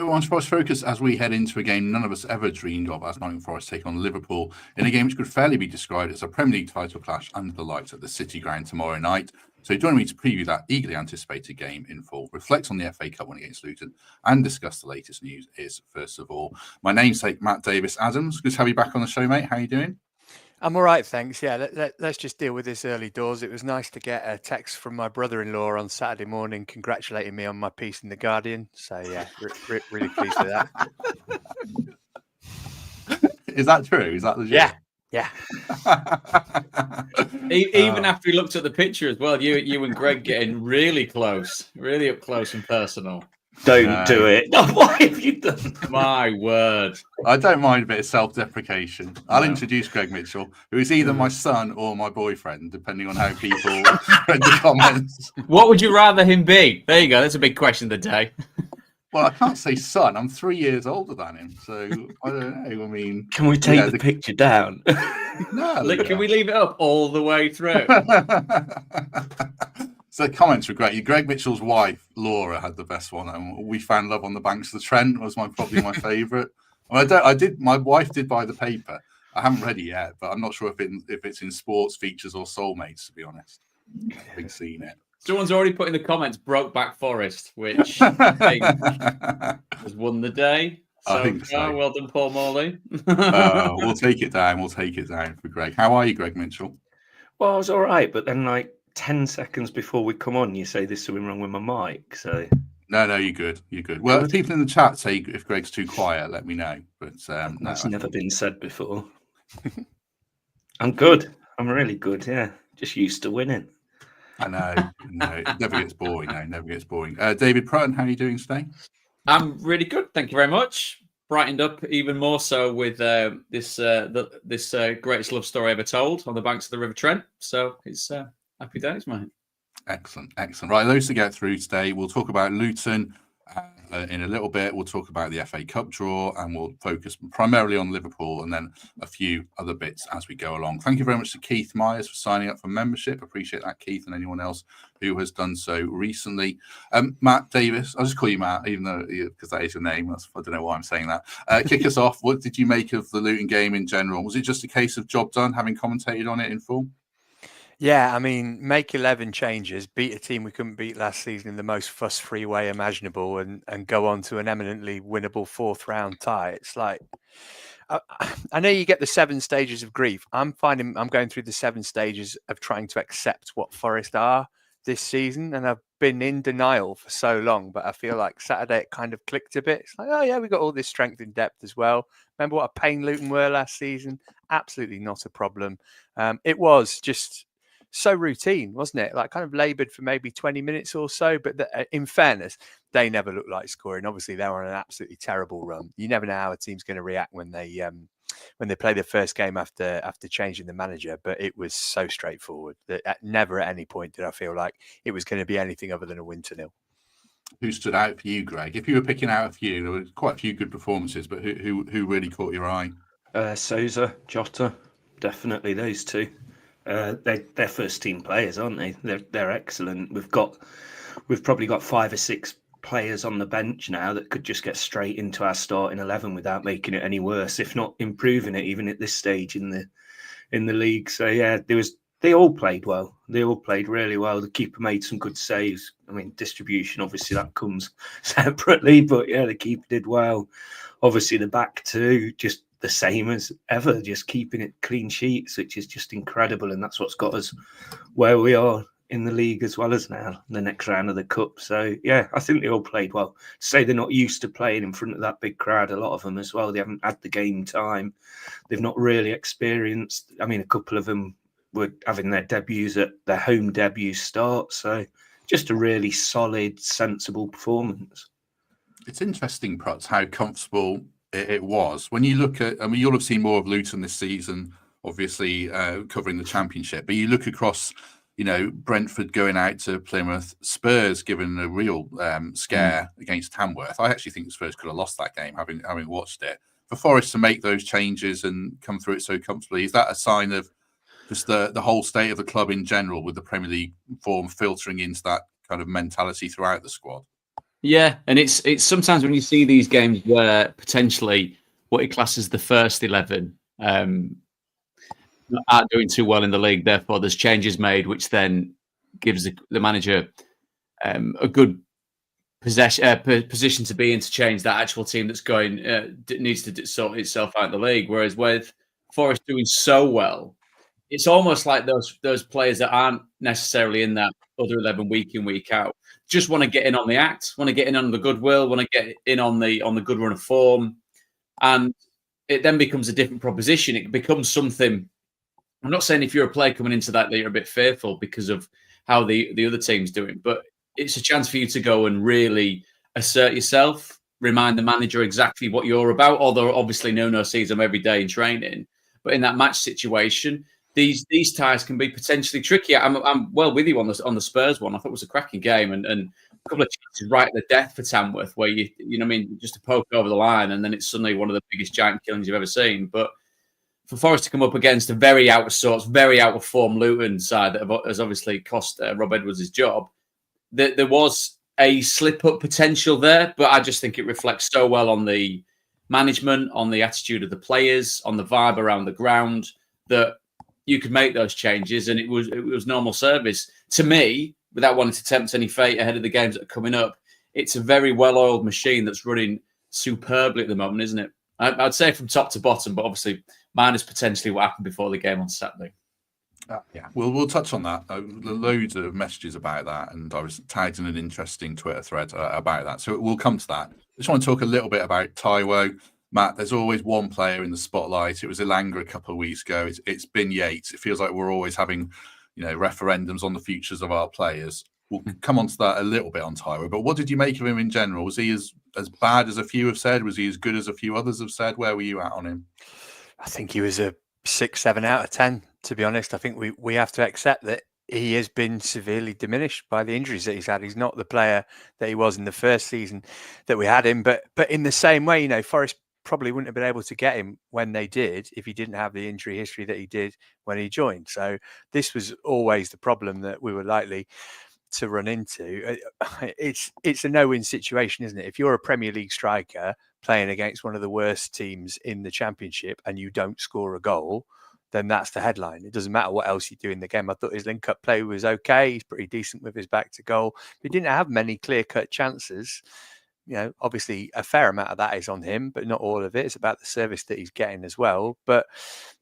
Everyone's Forest focus as we head into a game none of us ever dreamed of as Nottingham Forest take on Liverpool in a game which could fairly be described as a Premier League title clash under the lights at the City Ground tomorrow night. So join me to preview that eagerly anticipated game in full, reflect on the FA Cup win against Luton, and discuss the latest news is, first of all, my namesake, Matt Davies-Adams. Good to have you back on the show, mate. How are you doing? I'm all right, thanks. Yeah, let's just deal with this early doors. It was nice to get a text from my brother-in-law on Saturday morning congratulating me on my piece in The Guardian. So, yeah, really pleased with that. Is that true? Is that legit? Yeah. Even after we looked at the picture as well, you and Greg getting really close, really up close and personal. Don't do it. Why have you done? My word. I don't mind a bit of self-deprecation. I'll introduce Greg Mitchell, who is either my son or my boyfriend, depending on how people read the comments. What would you rather him be? There you go. That's a big question of the day. Well, I can't say son. I'm 3 years older than him, so I don't know. I mean, can we take the picture down? No. Can we leave it up all the way through? So the comments were great. Greg Mitchell's wife, Laura, had the best one. And we found love on the banks of the Trent was probably my favourite. My wife did buy the paper. I haven't read it yet, but I'm not sure if it's in sports features or soulmates, to be honest. I've seen it. Someone's already put in the comments Brokeback Forest, which I think has won the day. So, I think so. Well done, Paul Morley. We'll take it down. We'll take it down for Greg. How are you, Greg Mitchell? Well, I was all right, but then 10 seconds before we come on, you say there's something wrong with my mic. So no, you're good. You're good. Well, if people in the chat say if Greg's too quiet, let me know. But that's never been said before. I'm good. I'm really good. Yeah, just used to winning. I know. It never gets boring. No, never gets boring. David Prutton, how are you doing today? I'm really good. Thank you very much. Brightened up even more so with this greatest love story ever told on the banks of the River Trent. So it's happy days, mate. Excellent. Right, those to get through today. We'll talk about Luton in a little bit. We'll talk about the FA Cup draw, and we'll focus primarily on Liverpool and then a few other bits as we go along. Thank you very much to Keith Myers for signing up for membership. Appreciate that, Keith, and anyone else who has done so recently. Matt Davis, I'll just call you Matt, even though because that is your name. I don't know why I'm saying that. Kick us off. What did you make of the Luton game in general? Was it just a case of job done, having commentated on it in full? Yeah, I mean, make 11 changes, beat a team we couldn't beat last season in the most fuss-free way imaginable, and go on to an eminently winnable fourth-round tie. It's like, I know you get the 7 stages of grief. I'm going through the 7 stages of trying to accept what Forest are this season, and I've been in denial for so long, but I feel like Saturday it kind of clicked a bit. It's like, oh yeah, we got all this strength in depth as well. Remember what a pain Luton were last season? Absolutely not a problem. It was just so routine, wasn't it? Like kind of laboured for maybe 20 minutes or so. But in fairness, they never looked like scoring. Obviously, they were on an absolutely terrible run. You never know how a team's going to react when they play their first game after changing the manager. But it was so straightforward that never at any point did I feel like it was going to be anything other than a win to 0. Who stood out for you, Greg? If you were picking out a few, there were quite a few good performances, but who really caught your eye? Sousa, Jota, definitely those two. They're first team players, aren't they? They're excellent. We've probably got 5 or 6 players on the bench now that could just get straight into our starting 11 without making it any worse, if not improving it, even at this stage in the league. So yeah, they all played well. They all played really well. The keeper made some good saves. I mean, distribution, obviously that comes separately, but yeah, the keeper did well. Obviously the back too, just the same as ever, just keeping it clean sheets, which is just incredible. And that's what's got us where we are in the league, as well as now the next round of the cup. So yeah, I think they all played well. To say they're not used to playing in front of that big crowd, a lot of them as well. They haven't had the game time. They've not really experienced. I mean, a couple of them were having their debuts at their home debut start. So just a really solid, sensible performance. It's interesting, Prutz, how comfortable it was. When you look at, I mean, you'll have seen more of Luton this season, obviously covering the Championship, but you look across, Brentford going out to Plymouth, Spurs given a real scare against Tamworth. I actually think Spurs could have lost that game, having watched it. For Forest to make those changes and come through it so comfortably, is that a sign of just the whole state of the club in general, with the Premier League form filtering into that kind of mentality throughout the squad? Yeah, and it's sometimes when you see these games where potentially what he classes the first 11 aren't doing too well in the league, therefore there's changes made, which then gives the manager a good position to be in to change that actual team that's going needs to sort itself out in the league. Whereas with Forest doing so well, it's almost like those players that aren't necessarily in that other 11 week in, week out just want to get in on the act, want to get in on the goodwill, want to get in on the good run of form, and it then becomes a different proposition. It becomes something. I'm not saying if you're a player coming into that you're a bit fearful because of how the other team's doing, but it's a chance for you to go and really assert yourself, remind the manager exactly what you're about. Although obviously Nuno sees them every day in training, but in that match situation, these ties can be potentially tricky. I'm well with you on the Spurs one. I thought it was a cracking game and a couple of chances right at the death for Tamworth, where you know what I mean, just a poke over the line, and then it's suddenly one of the biggest giant killings you've ever seen. But for Forest to come up against a very out of sorts, very out of form Luton side that has obviously cost Rob Edwards his job, there was a slip-up potential there, but I just think it reflects so well on the management, on the attitude of the players, on the vibe around the ground, that you could make those changes, and it was normal service. To me, without wanting to tempt any fate ahead of the games that are coming up, it's a very well-oiled machine that's running superbly at the moment, isn't it? I'd say from top to bottom, but obviously minus potentially what happened before the game on Saturday. Yeah, we'll touch on that. Loads of messages about that, and I was tagged in an interesting Twitter thread about that. So we'll come to that. I just want to talk a little bit about Taiwo. Matt, there's always one player in the spotlight. It was Elanga a couple of weeks ago. It's been Yates. It feels like we're always having, referendums on the futures of our players. We'll come on to that a little bit on Taiwo. But what did you make of him in general? Was he as bad as a few have said? Was he as good as a few others have said? Where were you at on him? I think he was a 6, 7 out of 10, to be honest. I think we have to accept that he has been severely diminished by the injuries that he's had. He's not the player that he was in the first season that we had him. But in the same way, Forest probably wouldn't have been able to get him when they did if he didn't have the injury history that he did when he joined. So this was always the problem that we were likely to run into. It's a no-win situation, isn't it? If you're a Premier League striker playing against one of the worst teams in the Championship and you don't score a goal, then that's the headline. It doesn't matter what else you do in the game. I thought his link-up play was okay. He's pretty decent with his back to goal. But he didn't have many clear-cut chances. Obviously a fair amount of that is on him, but not all of it. It's about the service that he's getting as well. But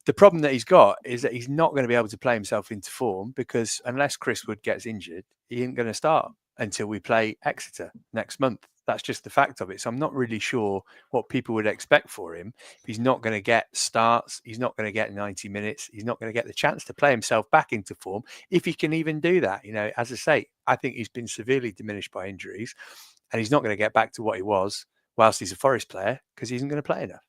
the problem that he's got is that he's not going to be able to play himself into form, because unless Chris Wood gets injured, he ain't going to start until we play Exeter next month. That's just the fact of it. So I'm not really sure what people would expect for him. He's not going to get starts. He's not going to get 90 minutes. He's not going to get the chance to play himself back into form, if he can even do that. As I say, I think he's been severely diminished by injuries, and he's not going to get back to what he was whilst he's a Forest player, because he isn't going to play enough.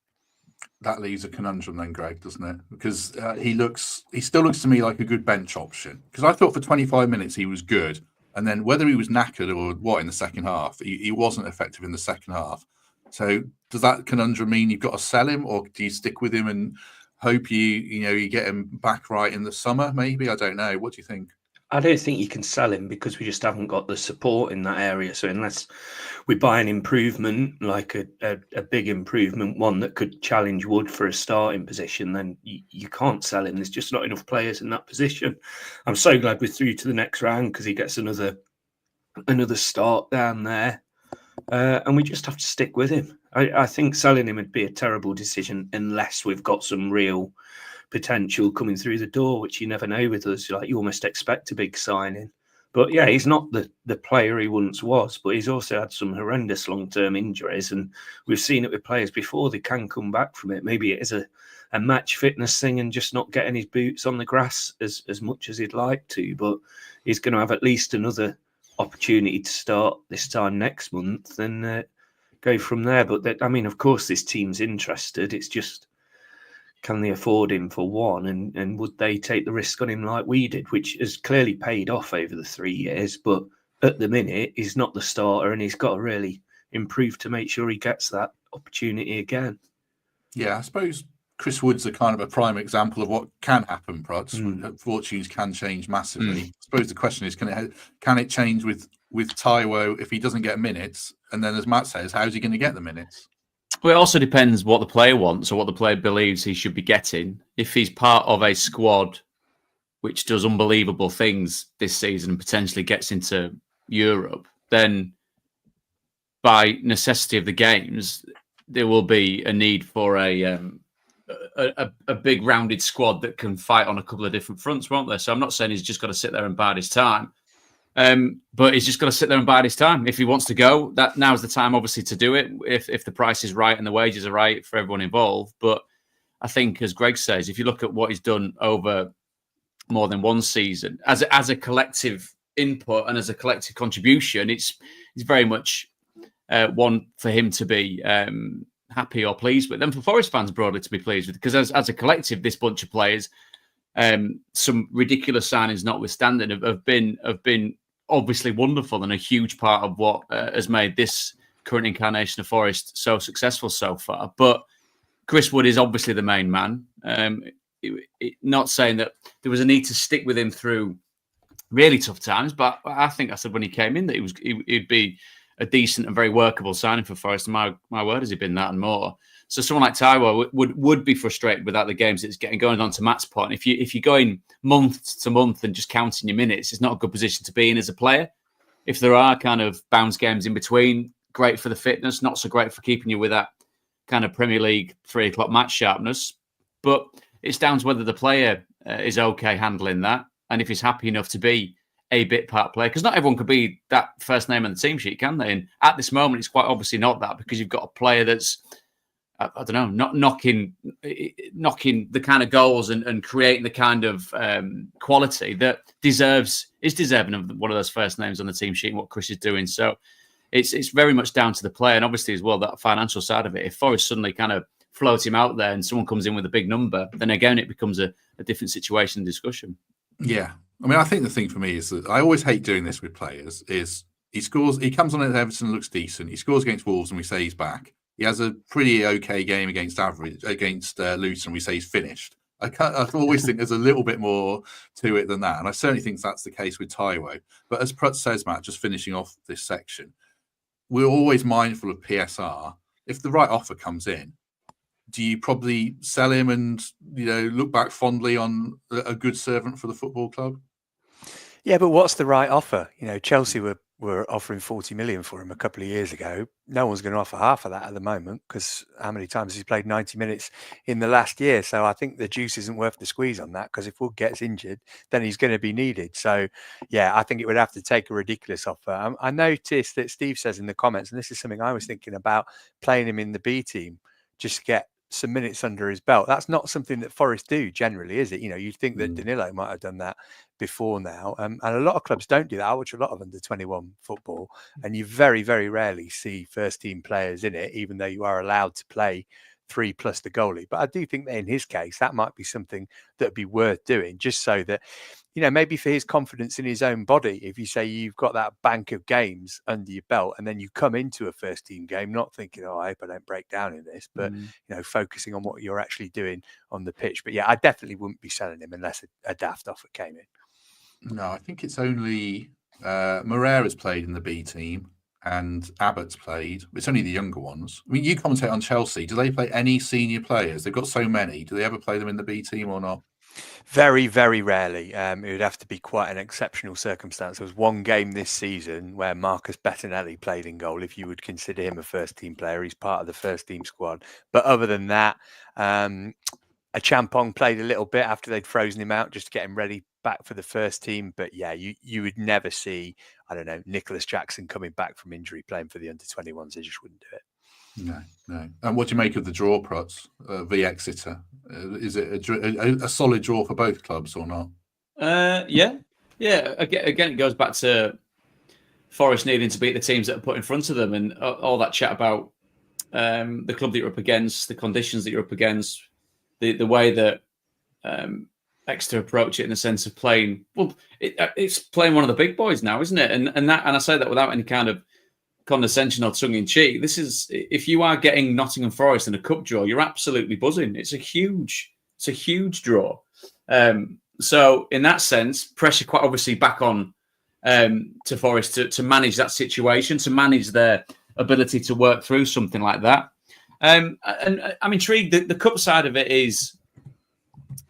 That leaves a conundrum then, Greg, doesn't it? Because he still looks to me like a good bench option. Because I thought for 25 minutes he was good. And then whether he was knackered or what in the second half, he wasn't effective in the second half. So does that conundrum mean you've got to sell him, or do you stick with him and hope you get him back right in the summer? Maybe, I don't know. What do you think? I don't think you can sell him because we just haven't got the support in that area. So unless we buy an improvement, like a big improvement, one that could challenge Wood for a starting position, then you can't sell him. There's just not enough players in that position. I'm so glad we're through to the next round because he gets another start down there. And we just have to stick with him. I think selling him would be a terrible decision unless we've got some real potential coming through the door, which you never know with us. Like, you almost expect a big signing. But yeah, he's not the player he once was, but he's also had some horrendous long-term injuries, and we've seen it with players before. They can come back from it. Maybe it is a match fitness thing and just not getting his boots on the grass as much as he'd like to, but he's going to have at least another opportunity to start this time next month and go from there. But of course this team's interested. It's just, can they afford him for one, and would they take the risk on him like we did, which has clearly paid off over the 3 years. But at the minute, he's not the starter, and he's got to really improve to make sure he gets that opportunity again. Yeah, I suppose Chris Wood's a kind of a prime example of what can happen, Prutz. Fortunes can change massively. I suppose the question is, can it change with with Taiwo if he doesn't get minutes? And then, as Matt says, how's he going to get the minutes? Well, it also depends what the player wants or what the player believes he should be getting. If he's part of a squad which does unbelievable things this season and potentially gets into Europe, then by necessity of the games, there will be a need for a big rounded squad that can fight on a couple of different fronts, won't there? So I'm not saying he's just got to sit there and bide his time, but he's just got to sit there and bide his time. If he wants to go, that now's the time, obviously, to do it. If the price is right and the wages are right for everyone involved. But I think, as Greg says, if you look at what he's done over more than one season as a collective input and as a collective contribution, it's very much one for him to be happy or pleased with, and for Forest fans broadly to be pleased with, because as a collective, this bunch of players, some ridiculous signings notwithstanding, have been obviously wonderful and a huge part of what has made this current incarnation of Forest so successful so far. But Chris Wood is obviously the main man. Not saying that there was a need to stick with him through really tough times, but I think I said when he came in that he'd be a decent and very workable signing for Forest. And my word, has he been that and more. So someone like Taiwo would be frustrated without the games it's getting. Going on to Matt's point, if you're going month to month and just counting your minutes, it's not a good position to be in as a player. If there are kind of bounce games in between, great for the fitness, not so great for keeping you with that kind of Premier League 3 o'clock match sharpness. But it's down to whether the player is okay handling that, and if he's happy enough to be a bit part player, because not everyone could be that first name on the team sheet, can they? And at this moment, it's quite obviously not that, because you've got a player that's, I don't know, not knocking the kind of goals and creating the kind of quality that is deserving of one of those first names on the team sheet and what Chris is doing. So it's very much down to the player, and obviously as well that financial side of it. If Forest suddenly kind of float him out there and someone comes in with a big number, then again it becomes a different situation and discussion. Yeah. I mean, I think the thing for me is that I always hate doing this with players is he comes on at Everton and looks decent. He scores against Wolves and we say he's back. He has a pretty okay game against Luton and we say he's finished. I always think there's a little bit more to it than that. And I certainly think that's the case with Taiwo. But as Prut says, Matt, just finishing off this section, we're always mindful of PSR. If the right offer comes in, do you probably sell him and, look back fondly on a good servant for the football club? Yeah, but what's the right offer? Chelsea were offering 40 million for him a couple of years ago. No one's going to offer half of that at the moment, because how many times he's played 90 minutes in the last year? So I think the juice isn't worth the squeeze on that, because if Wood gets injured, then he's going to be needed. So, yeah, I think it would have to take a ridiculous offer. I noticed that Steve says in the comments, and this is something I was thinking about, playing him in the B team just to get some minutes under his belt. That's not something that Forest do generally, is it? You'd think that Danilo might have done that before now, and a lot of clubs don't do that. I watch a lot of under-21 football, and you very, very rarely see first-team players in it, even though you are allowed to play 3 plus the goalie. But I do think that in his case, that might be something that would be worth doing, just so that, maybe for his confidence in his own body, if you say you've got that bank of games under your belt and then you come into a first team game, not thinking, I hope I don't break down in this, but, focusing on what you're actually doing on the pitch. But yeah, I definitely wouldn't be selling him unless a daft offer came in. No, I think it's only Moreira's played in the B team and Abbott's played. It's only the younger ones. I mean, you commentate on Chelsea. Do they play any senior players? They've got so many. Do they ever play them in the B team or not? Very, very rarely. It would have to be quite an exceptional circumstance. There was one game this season where Marcus Bettinelli played in goal. If you would consider him a first team player, he's part of the first team squad. But other than that, a Champong played a little bit after they'd frozen him out just to get him ready back for the first team. But yeah, you would never see, Nicholas Jackson coming back from injury playing for the under-21s. They just wouldn't do it. No. And what do you make of the draw, Prutz, v Exeter? Is it a solid draw for both clubs or not? Yeah. Again, it goes back to Forest needing to beat the teams that are put in front of them, and all that chat about the club that you're up against, the conditions that you're up against, the way that Exeter approach it in the sense of playing. Well, it's playing one of the big boys now, isn't it? And I say that without any kind of condescension or tongue in cheek. This is, if you are getting Nottingham Forest in a cup draw, you're absolutely buzzing. It's a huge draw. So in that sense, pressure quite obviously back on to Forest to manage that situation, to manage their ability to work through something like that. And I'm intrigued. The cup side of it is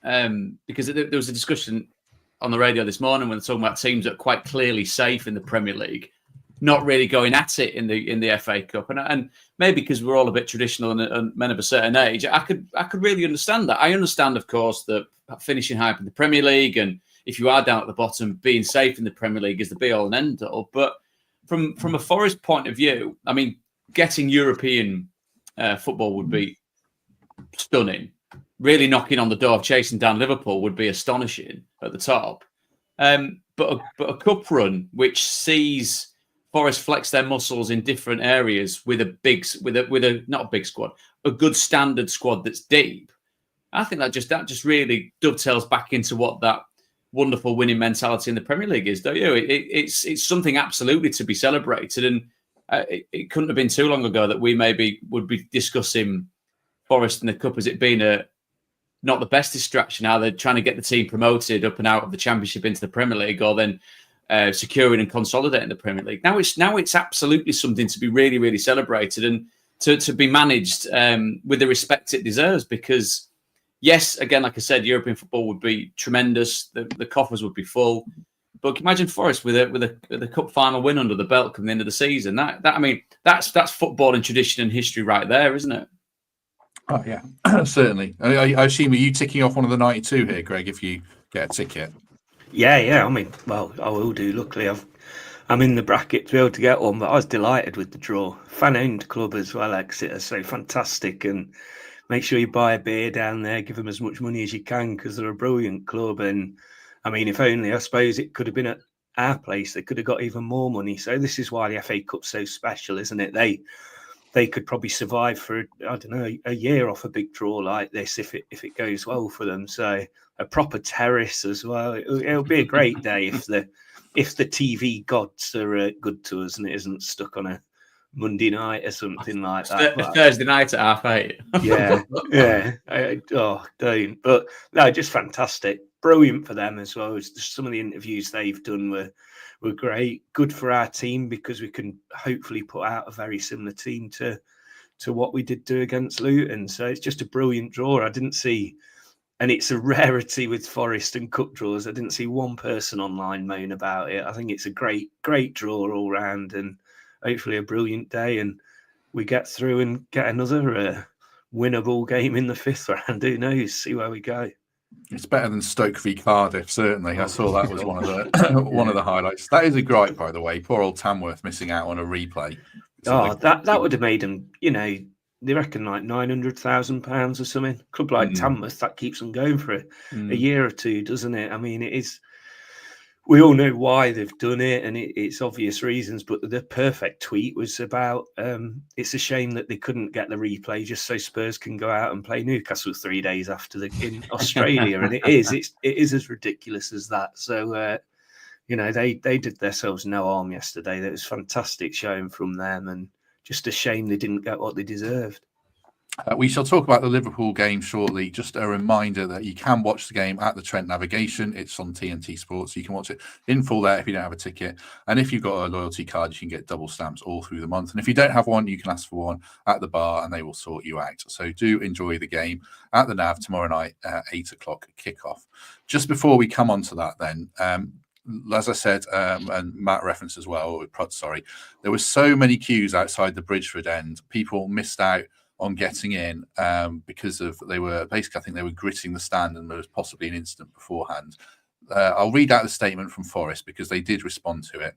because there was a discussion on the radio this morning when they're talking about teams that are quite clearly safe in the Premier League, not really going at it in the FA Cup, and maybe because we're all a bit traditional and men of a certain age, I could really understand that. I understand, of course, that finishing high up in the Premier League, and if you are down at the bottom, being safe in the Premier League is the be all and end all. But from a Forest point of view, I mean, getting European football would be stunning. Really knocking on the door of chasing down Liverpool would be astonishing at the top. But a cup run which sees Forest flex their muscles in different areas with a not a big squad, a good standard squad that's deep. I think that just really dovetails back into what that wonderful winning mentality in the Premier League is, don't you? It's something absolutely to be celebrated, and it couldn't have been too long ago that we maybe would be discussing Forest in the cup as it being not the best distraction. How they're trying to get the team promoted up and out of the Championship into the Premier League, or then securing and consolidating the Premier League. Now it's absolutely something to be really, really celebrated and to be managed with the respect it deserves. Because yes, again, like I said, European football would be tremendous. The coffers would be full. But imagine Forest with a cup final win under the belt come the end of the season. That's football and tradition and history right there, isn't it? Oh yeah, certainly. I assume, are you ticking off one of the 92 here, Greg, if you get a ticket? Yeah. I mean, well, I will do. Luckily, I'm in the bracket to be able to get one, but I was delighted with the draw. Fan-owned club as well, Exeter, so fantastic. And make sure you buy a beer down there, give them as much money as you can, because they're a brilliant club. And I mean, if only, I suppose it could have been at our place, they could have got even more money. So this is why the FA Cup's so special, isn't it? They could probably survive for, I don't know, a year off a big draw like this if it goes well for them. So a proper terrace as well. It'll be a great day if the TV gods are good to us and it isn't stuck on a Monday night or something like that. A Thursday night at 8:30. Yeah. Don't. But no, just fantastic. Brilliant for them as well. Some of the interviews they've done were great. Good for our team because we can hopefully put out a very similar team to what we did do against Luton. So it's just a brilliant draw. I didn't see, and it's a rarity with Forest and cup draws, I didn't see one person online moan about it. I think it's a great draw all round, and hopefully a brilliant day, and we get through and get another winnable game in the fifth round. Who knows? See where we go. It's better than Stoke v Cardiff, certainly. I saw that was one of the highlights. That is a gripe, by the way. Poor old Tamworth missing out on a replay. That would have made them, they reckon like £900,000 or something. A club like Tamworth, that keeps them going for a year or two, doesn't it? I mean, it is. We all know why they've done it, and it's obvious reasons. But the perfect tweet was about it's a shame that they couldn't get the replay just so Spurs can go out and play Newcastle 3 days after in Australia, and it is as ridiculous as that. So they did themselves no harm yesterday. That was fantastic showing from them, and just a shame they didn't get what they deserved. We shall talk about the Liverpool game shortly. Just a reminder that you can watch the game at the Trent Navigation. It's on TNT Sports. So you can watch it in full there if you don't have a ticket. And if you've got a loyalty card, you can get double stamps all through the month. And if you don't have one, you can ask for one at the bar and they will sort you out. So do enjoy the game at the Nav tomorrow night, 8 o'clock kickoff. Just before we come on to that then, as I said, and Matt referenced as well, there were so many queues outside the Bridgford end. People missed out on getting in because I think they were gritting the stand and there was possibly an incident beforehand. I'll read out the statement from Forest because they did respond to it.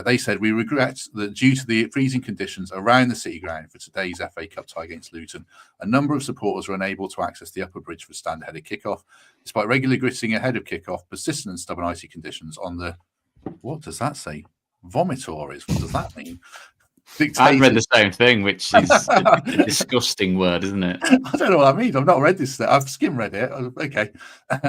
They said, "We regret that due to the freezing conditions around the City Ground for today's FA Cup tie against Luton, a number of supporters were unable to access the upper Bridgeford stand ahead of kickoff. Despite regular gritting ahead of kickoff, persistent and stubborn icy conditions on the..." What does that say? Vomitories. What does that mean? I've read the same thing, which is a disgusting word, isn't it? I don't know what that means. I've not read this. I've skim read it. Okay.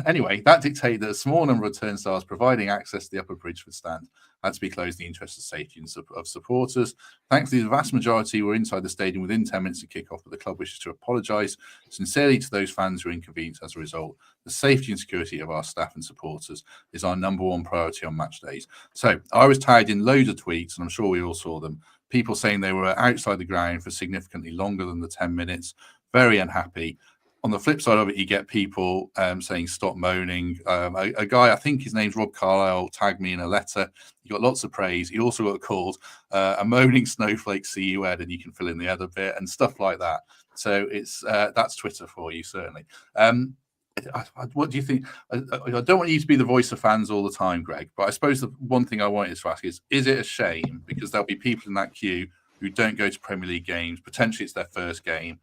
Anyway, that dictated that a small number of turnstiles providing access to the upper Bridgeford stand had to be closed in the interest of safety and of supporters. Thankfully, the vast majority were inside the stadium within 10 minutes of kick-off, but the club wishes to apologise sincerely to those fans who were inconvenienced as a result. The safety and security of our staff and supporters is our number one priority on match days. So I was tagged in loads of tweets, and I'm sure we all saw them, people saying they were outside the ground for significantly longer than the 10 minutes, very unhappy. On the flip side of it, you get people saying stop moaning. A guy, I think his name's Rob Carlisle, tagged me in a letter. He got lots of praise. He also got called a moaning snowflake CU Ed, and you can fill in the other bit and stuff like that. So it's that's Twitter for you, certainly. What do you think? I don't want you to be the voice of fans all the time, Greg, but I suppose the one thing I wanted to ask is it a shame? Because there'll be people in that queue who don't go to Premier League games. Potentially it's their first game,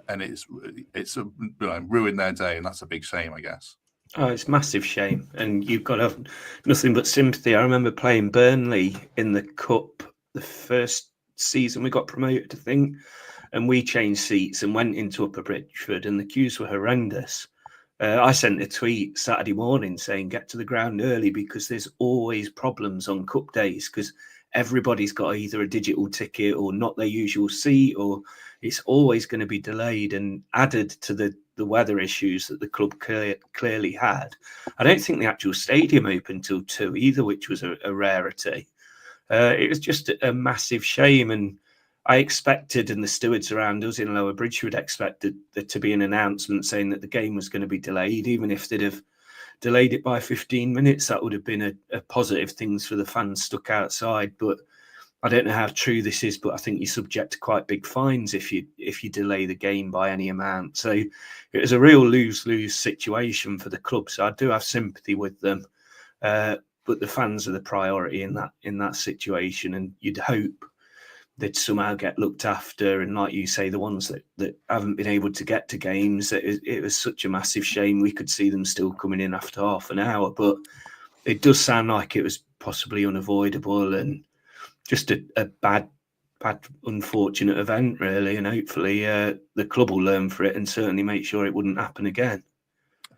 and it's ruined their day, and that's a big shame, I guess. Oh, it's a massive shame, and you've got to have nothing but sympathy. I remember playing Burnley in the Cup the first season we got promoted, I think, and we changed seats and went into Upper Bridgford, and the queues were horrendous. I sent a tweet Saturday morning saying get to the ground early because there's always problems on Cup days because everybody's got either a digital ticket or not their usual seat, or it's always going to be delayed. And added to the weather issues that the club clearly had, I don't think the actual stadium opened till 2 either, which was a rarity. It was just a massive shame, and I expected, and the stewards around us in Lower Bridgford expected there to be an announcement saying that the game was going to be delayed. Even if they'd have delayed it by 15 minutes, that would have been a positive thing for the fans stuck outside. But I don't know how true this is, but I think you're subject to quite big fines if you delay the game by any amount. So it was a real lose-lose situation for the club. So I do have sympathy with them, but the fans are the priority in that situation, and you'd hope they'd somehow get looked after. And like you say, the ones that haven't been able to get to games, it was such a massive shame. We could see them still coming in after half an hour, but it does sound like it was possibly unavoidable and just a bad, unfortunate event, really. And hopefully the club will learn for it and certainly make sure it wouldn't happen again.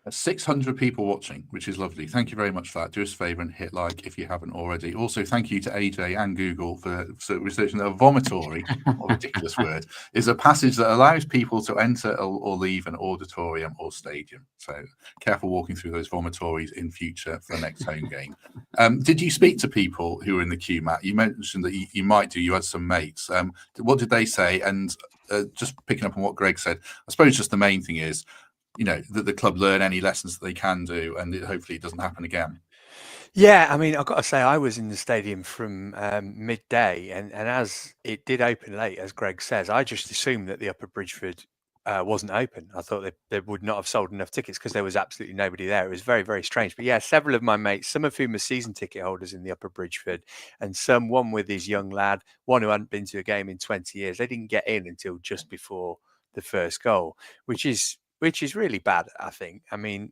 600 people watching, which is lovely. Thank you very much for that. Do us a favour and hit like if you haven't already. Also, thank you to AJ and Google for researching that a vomitory, a ridiculous word, is a passage that allows people to enter or leave an auditorium or stadium. So careful walking through those vomitories in future for the next home game. Did you speak to people who were in the queue, Matt? You mentioned that you might do. You had some mates. What did they say? And just picking up on what Greg said, I suppose just the main thing is, that the club learn any lessons that they can do, and hopefully it doesn't happen again. Yeah, I mean, I've got to say, I was in the stadium from midday, and as it did open late, as Greg says, I just assumed that the Upper Bridgford wasn't open. I thought they would not have sold enough tickets because there was absolutely nobody there. It was very, very strange. But yeah, several of my mates, some of whom are season ticket holders in the Upper Bridgford, and one with his young lad, one who hadn't been to a game in 20 years, they didn't get in until just before the first goal, which is really bad, I think. I mean,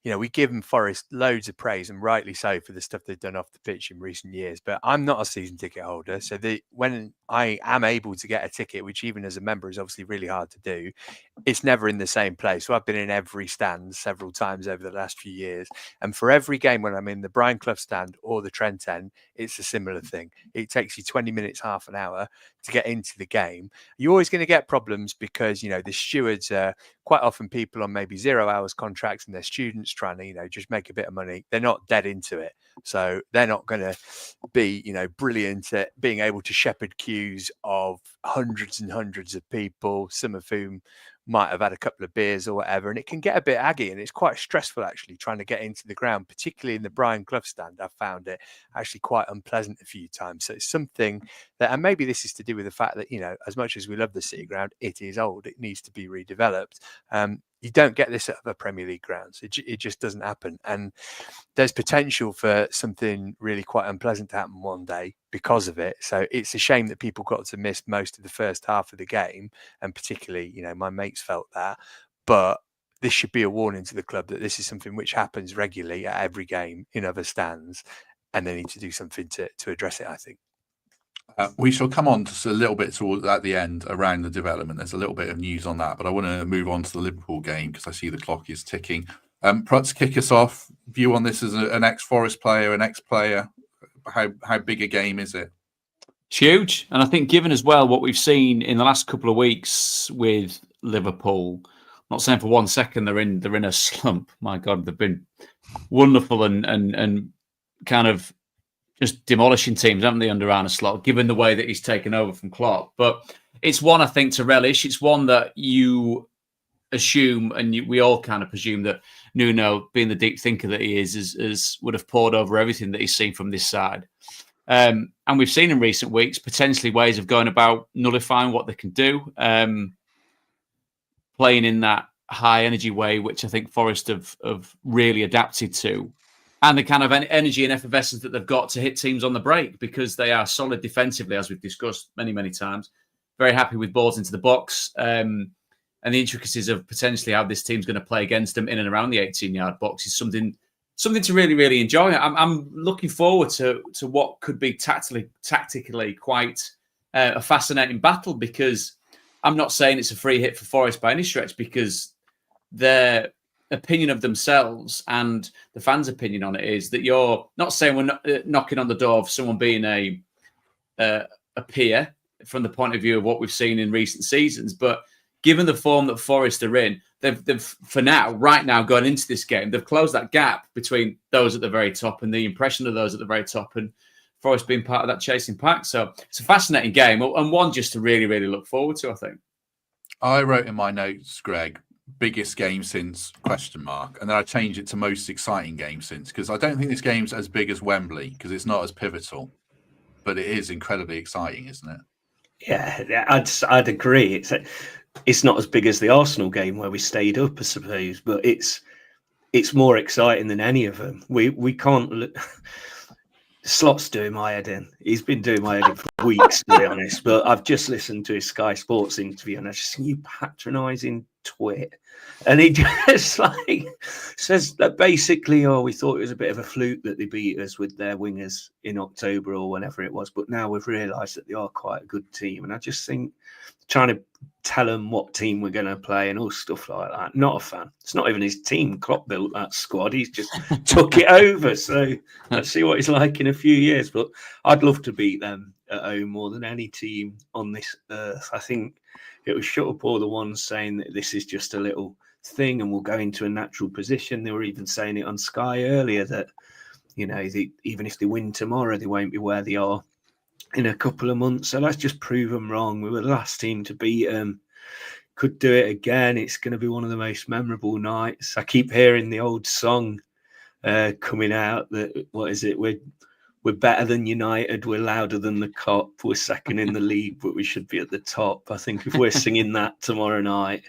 we give them Forest loads of praise, and rightly so, for the stuff they've done off the pitch in recent years. But I'm not a season ticket holder, so when I am able to get a ticket, which even as a member is obviously really hard to do, it's never in the same place. So I've been in every stand several times over the last few years, and for every game when I'm in the Brian Clough stand or the Trent End, it's a similar thing. It takes you 20 minutes, half an hour to get into the game. You're always going to get problems because the stewards are quite often people on maybe 0 hours contracts, and they're students trying to just make a bit of money. They're not dead into it, so they're not going to be brilliant at being able to shepherd queues of hundreds and hundreds of people, some of whom might have had a couple of beers or whatever, and it can get a bit aggy, and it's quite stressful actually trying to get into the ground, particularly in the Brian Clough stand. I've found it actually quite unpleasant a few times. So it's something that, and maybe this is to do with the fact that as much as we love the City ground, it is old, it needs to be redeveloped. You don't get this at other Premier League grounds. It just doesn't happen. And there's potential for something really quite unpleasant to happen one day because of it. So it's a shame that people got to miss most of the first half of the game. And particularly, my mates felt that. But this should be a warning to the club that this is something which happens regularly at every game in other stands. And they need to do something to address it, I think. We shall come on to a little bit at the end around the development. There's a little bit of news on that, but I want to move on to the Liverpool game because I see the clock is ticking. Prutz, kick us off. View on this as an ex-Forest player, an ex-player, how big a game is it? It's huge. And I think given as well what we've seen in the last couple of weeks with Liverpool, I'm not saying for 1 second they're in a slump. My God, they've been wonderful and kind of just demolishing teams, haven't they, under Arne Slot, given the way that he's taken over from Klopp. But it's one, I think, to relish. It's one that you assume, and we all kind of presume that Nuno, being the deep thinker that he is would have poured over everything that he's seen from this side. And we've seen in recent weeks potentially ways of going about nullifying what they can do, playing in that high energy way, which I think Forest have really adapted to. And the kind of energy and effervescence that they've got to hit teams on the break, because they are solid defensively, as we've discussed many, many times. Very happy with balls into the box. And the intricacies of potentially how this team's going to play against them in and around the 18-yard box is something to really, really enjoy. I'm looking forward to what could be tactically quite a fascinating battle, because I'm not saying it's a free hit for Forest by any stretch, because their opinion of themselves and the fans' opinion on it is that you're not saying we're not, knocking on the door of someone being a peer from the point of view of what we've seen in recent seasons, but given the form that Forest are in, they've for now, right now, going into this game, they've closed that gap between those at the very top and the impression of those at the very top, and Forest being part of that chasing pack. So it's a fascinating game, and one just to really, really look forward to, I think. I wrote in my notes, Greg, biggest game since ? And then I changed it to most exciting game since, because I don't think this game's as big as Wembley, because it's not as pivotal, but it is incredibly exciting, isn't it? Yeah, I'd agree. It's not as big as the Arsenal game where we stayed up, I suppose, but it's more exciting than any of them. We can't. Slot's doing my head in. He's been doing my head in for weeks, to be honest. But I've just listened to his Sky Sports interview, and I just think you patronising twit. And he just says that basically, we thought it was a bit of a fluke that they beat us with their wingers in October or whenever it was, but now we've realised that they are quite a good team. And I just think trying to tell them what team we're going to play and all stuff like that, not a fan. It's not even his team. Klopp built that squad. He's just took it over. So let's see what it's like in a few years. But I'd love to beat them at home more than any team on this earth. I think it was shut up all the ones saying that this is just a little thing and we'll go into a natural position. They were even saying it on Sky earlier that, even if they win tomorrow, they won't be where they are in a couple of months. So let's just prove them wrong. We were the last team to beat them. Could do it again. It's going to be one of the most memorable nights. I keep hearing the old song coming out that, what is it? We're better than United. We're louder than the Cop. We're second in the league, but we should be at the top. I think if we're singing that tomorrow night,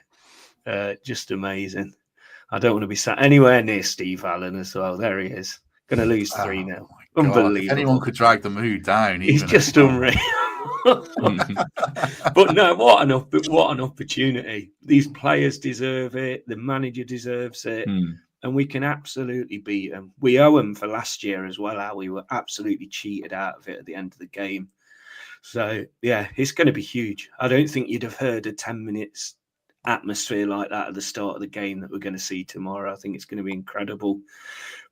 just amazing. I don't want to be sat anywhere near Steve Allen as well. There he is. Going to lose 3-0. Unbelievable. If anyone could drag the mood down. He's just unreal. But no, what an opportunity. These players deserve it. The manager deserves it. And we can absolutely beat them. We owe them for last year as well, how we were absolutely cheated out of it at the end of the game. So, yeah, it's going to be huge. I don't think you'd have heard a 10 minutes atmosphere like that at the start of the game that we're going to see tomorrow. I think it's going to be incredible.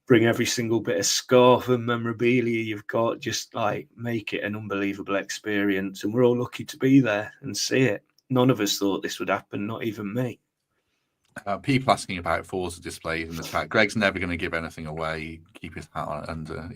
Bring every single bit of scarf and memorabilia you've got, just make it an unbelievable experience. And we're all lucky to be there and see it. None of us thought this would happen, not even me. People asking about Forza displays in the chat. Greg's never going to give anything away. Keep his hat under,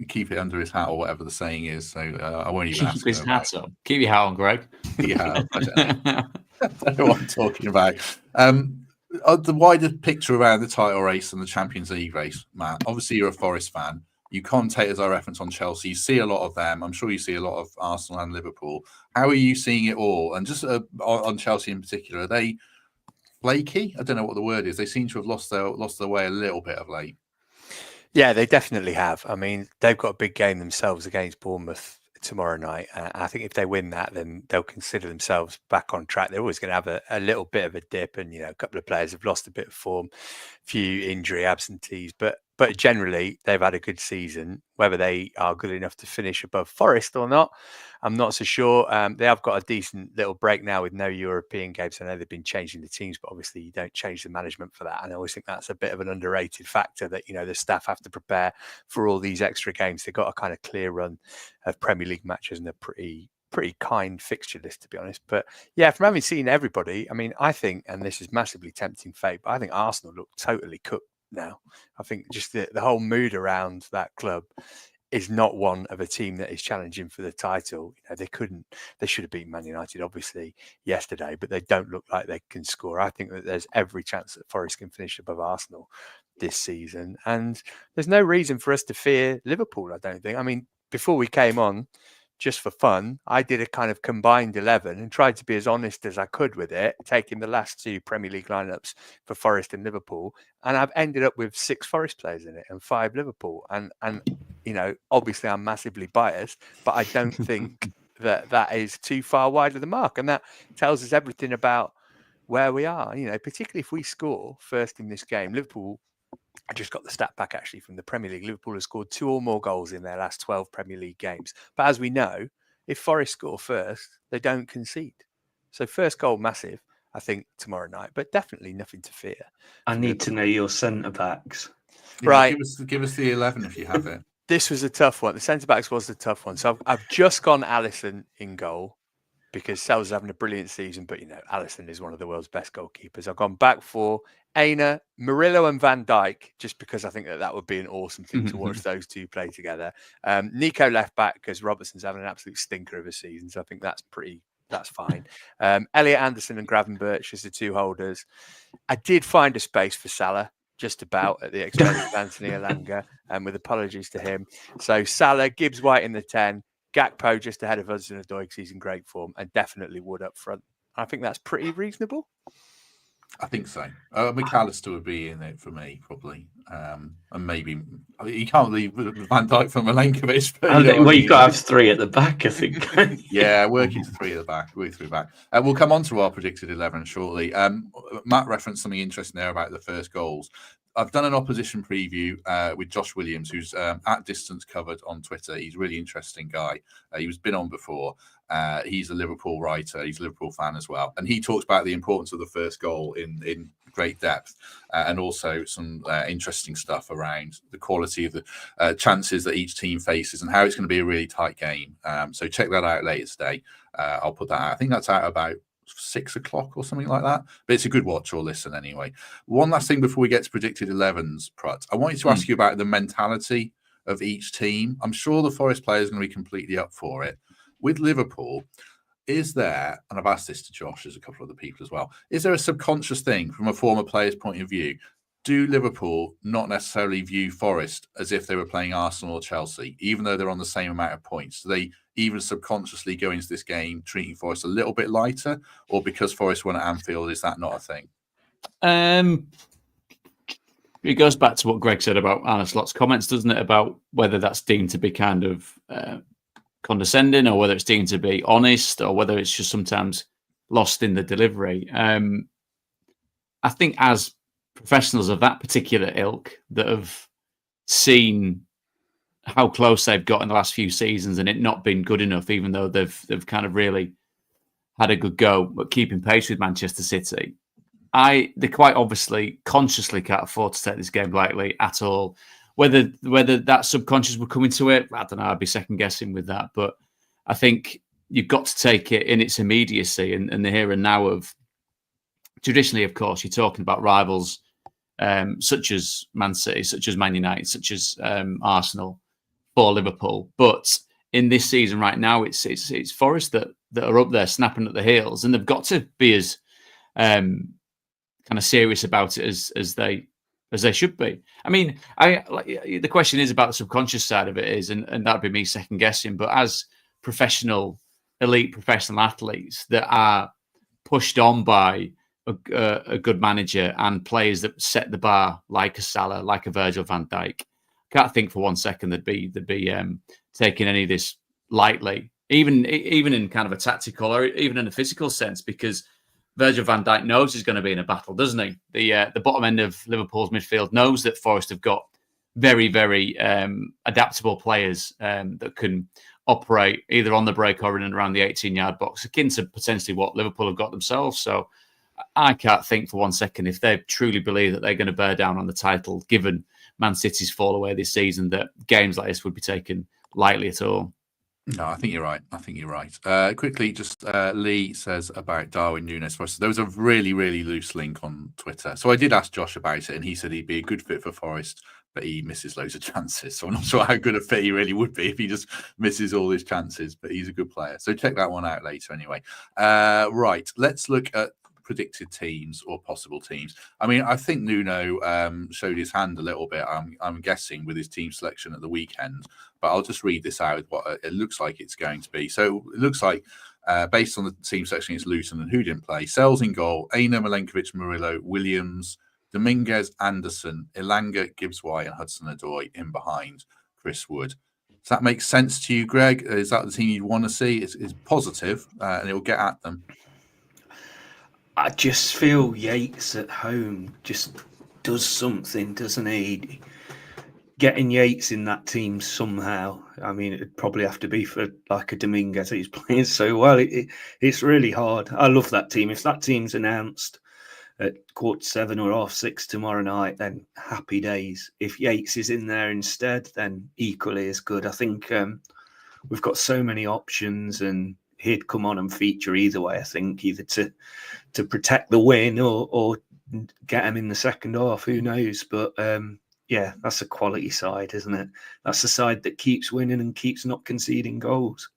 keep it under his hat or whatever the saying is. So I won't even ask. Keep his hat on. Keep your hat on, Greg. Yeah, I don't know what I'm talking about. The wider picture around the title race and the Champions League race, Matt. Obviously, you're a Forest fan. You commentate as I reference on Chelsea. You see a lot of them. I'm sure you see a lot of Arsenal and Liverpool. How are you seeing it all? And just on Chelsea in particular, are they flaky? I don't know what the word is. They seem to have lost their way a little bit of late. Yeah, they definitely have. I mean, they've got a big game themselves against Bournemouth tomorrow night. I think if they win that, then they'll consider themselves back on track. They're always going to have a little bit of a dip, and a couple of players have lost a bit of form, few injury absentees, but But generally, they've had a good season. Whether they are good enough to finish above Forest or not, I'm not so sure. They have got a decent little break now with no European games. I know they've been changing the teams, but obviously you don't change the management for that. And I always think that's a bit of an underrated factor that, the staff have to prepare for all these extra games. They've got a kind of clear run of Premier League matches and a pretty kind fixture list, to be honest. But yeah, from having seen everybody, I mean, I think, and this is massively tempting fate, but I think Arsenal look totally cooked now. I think just the whole mood around that club is not one of a team that is challenging for the title. They should have beaten Man United obviously yesterday, but they don't look like they can score. I think that there's every chance that Forest can finish above Arsenal this season, and there's no reason for us to fear Liverpool, I don't think. I mean, before we came on, just for fun, I did a kind of combined 11 and tried to be as honest as I could with it, taking the last two Premier League lineups for Forest and Liverpool. And I've ended up with 6 Forest players in it and 5 Liverpool. And obviously I'm massively biased, but I don't think that is too far wide of the mark. And that tells us everything about where we are, particularly if we score first in this game. Liverpool, I just got the stat back actually from the Premier League. Liverpool has scored 2 or more goals in their last 12 Premier League games. But as we know, if Forest score first, they don't concede. So first goal, massive, I think, tomorrow night. But definitely nothing to fear. I need to know your centre-backs. Yeah, right. Give us the 11 if you have it. This was a tough one. The centre-backs was the tough one. So I've just gone Alisson in goal, because Sel's having a brilliant season, but Alisson is one of the world's best goalkeepers. I've gone back for Aina, Murillo and Van Dijk, just because I think that would be an awesome thing to watch those two play together. Nico left back because Robertson's having an absolute stinker of a season, so I think that's fine. Elliot Anderson and Gravenberch as the 2 holders. I did find a space for Salah, just about, at the expense of Anthony Elanga, with apologies to him. So Salah, Gibbs White in the 10, Gakpo just ahead of us in Odoi because he's in great form, and definitely Wood up front. I think that's pretty reasonable. I think so. McAllister would be in it for me, probably. And maybe you can't leave Van Dijk for Milenkovic. You've got to have 3 at the back, I think. Yeah, working to 3 at the back, working 3 back. We'll come on to our predicted 11 shortly. Matt referenced something interesting there about the first goals. I've done an opposition preview with Josh Williams, who's at Distance Covered on Twitter. He's a really interesting guy. He's been on before. He's a Liverpool writer. He's a Liverpool fan as well. And he talks about the importance of the first goal in great depth, and also some interesting stuff around the quality of the chances that each team faces and how it's going to be a really tight game. So check that out later today. I'll put that out. I think that's out about 6 o'clock or something like that, but it's a good watch or listen anyway. One last thing before we get to predicted 11s, Prut. I wanted to ask you about the mentality of each team. I'm sure the Forest players are going to be completely up for it. With Liverpool, is there, and I've asked this to Josh as a couple of other people as well, is there a subconscious thing from a former player's point of view? Do Liverpool not necessarily view Forest as if they were playing Arsenal or Chelsea, even though they're on the same amount of points? Do they even subconsciously go into this game treating Forest a little bit lighter, or because Forest won at Anfield, is that not a thing? It goes back to what Greg said about Arne Slot's comments, doesn't it? About whether that's deemed to be kind of condescending, or whether it's deemed to be honest, or whether it's just sometimes lost in the delivery. I think as professionals of that particular ilk that have seen how close they've got in the last few seasons and it not been good enough, even though they've kind of really had a good go at keeping pace with Manchester City, they quite obviously consciously can't afford to take this game lightly at all. Whether that subconscious would come into it, I don't know. I'd be second guessing with that, but I think you've got to take it in its immediacy and the here and now of. Traditionally, of course, you're talking about rivals such as Man City, such as Man United, such as Arsenal for Liverpool. But in this season right now, it's Forest that are up there snapping at the heels, and they've got to be as kind of serious about it as they should be. I mean, the question is about the subconscious side of it is, and that'd be me second guessing. But as elite professional athletes that are pushed on by a good manager and players that set the bar, like a Salah, like a Virgil van Dijk, I can't think for one second they'd be taking any of this lightly, even in kind of a tactical or even in a physical sense, because Virgil van Dijk knows he's going to be in a battle, doesn't he? The bottom end of Liverpool's midfield knows that Forest have got very, very adaptable players that can operate either on the break or in and around the 18-yard box, akin to potentially what Liverpool have got themselves. So I can't think for 1 second, if they truly believe that they're going to bear down on the title, given Man City's fall away this season, that games like this would be taken lightly at all. No, I think you're right. Quickly, just Lee says about Darwin Núñez. There was a really, really loose link on Twitter. So I did ask Josh about it, and he said he'd be a good fit for Forest, but he misses loads of chances. So I'm not sure how good a fit he really would be if he just misses all his chances, but he's a good player. So check that one out later anyway. Right, let's look at predicted teams or possible teams. I mean, I think Nuno showed his hand a little bit, I'm guessing, with his team selection at the weekend. But I'll just read this out, what it looks like it's going to be. So it looks like, based on the team selection, it's Luton and who didn't play. Sells in goal, Aina, Milenkovic, Murillo, Williams, Dominguez, Anderson, Elanga, Gibbs-White and Hudson-Odoi in behind Chris Wood. Does that make sense to you, Greg? Is that the team you'd want to see? It's positive, and it'll get at them. I just feel Yates at home just does something, doesn't he? Getting Yates in that team somehow. I mean, it'd probably have to be for like a Dominguez who's playing so well. It's really hard. I love that team. If that team's announced at 7:15 or 6:30 tomorrow night, then happy days. If Yates is in there instead, then equally as good. I think we've got so many options, and he'd come on and feature either way. I think either to protect the win or get him in the second half. Who knows? But yeah, that's a quality side, isn't it? That's the side that keeps winning and keeps not conceding goals.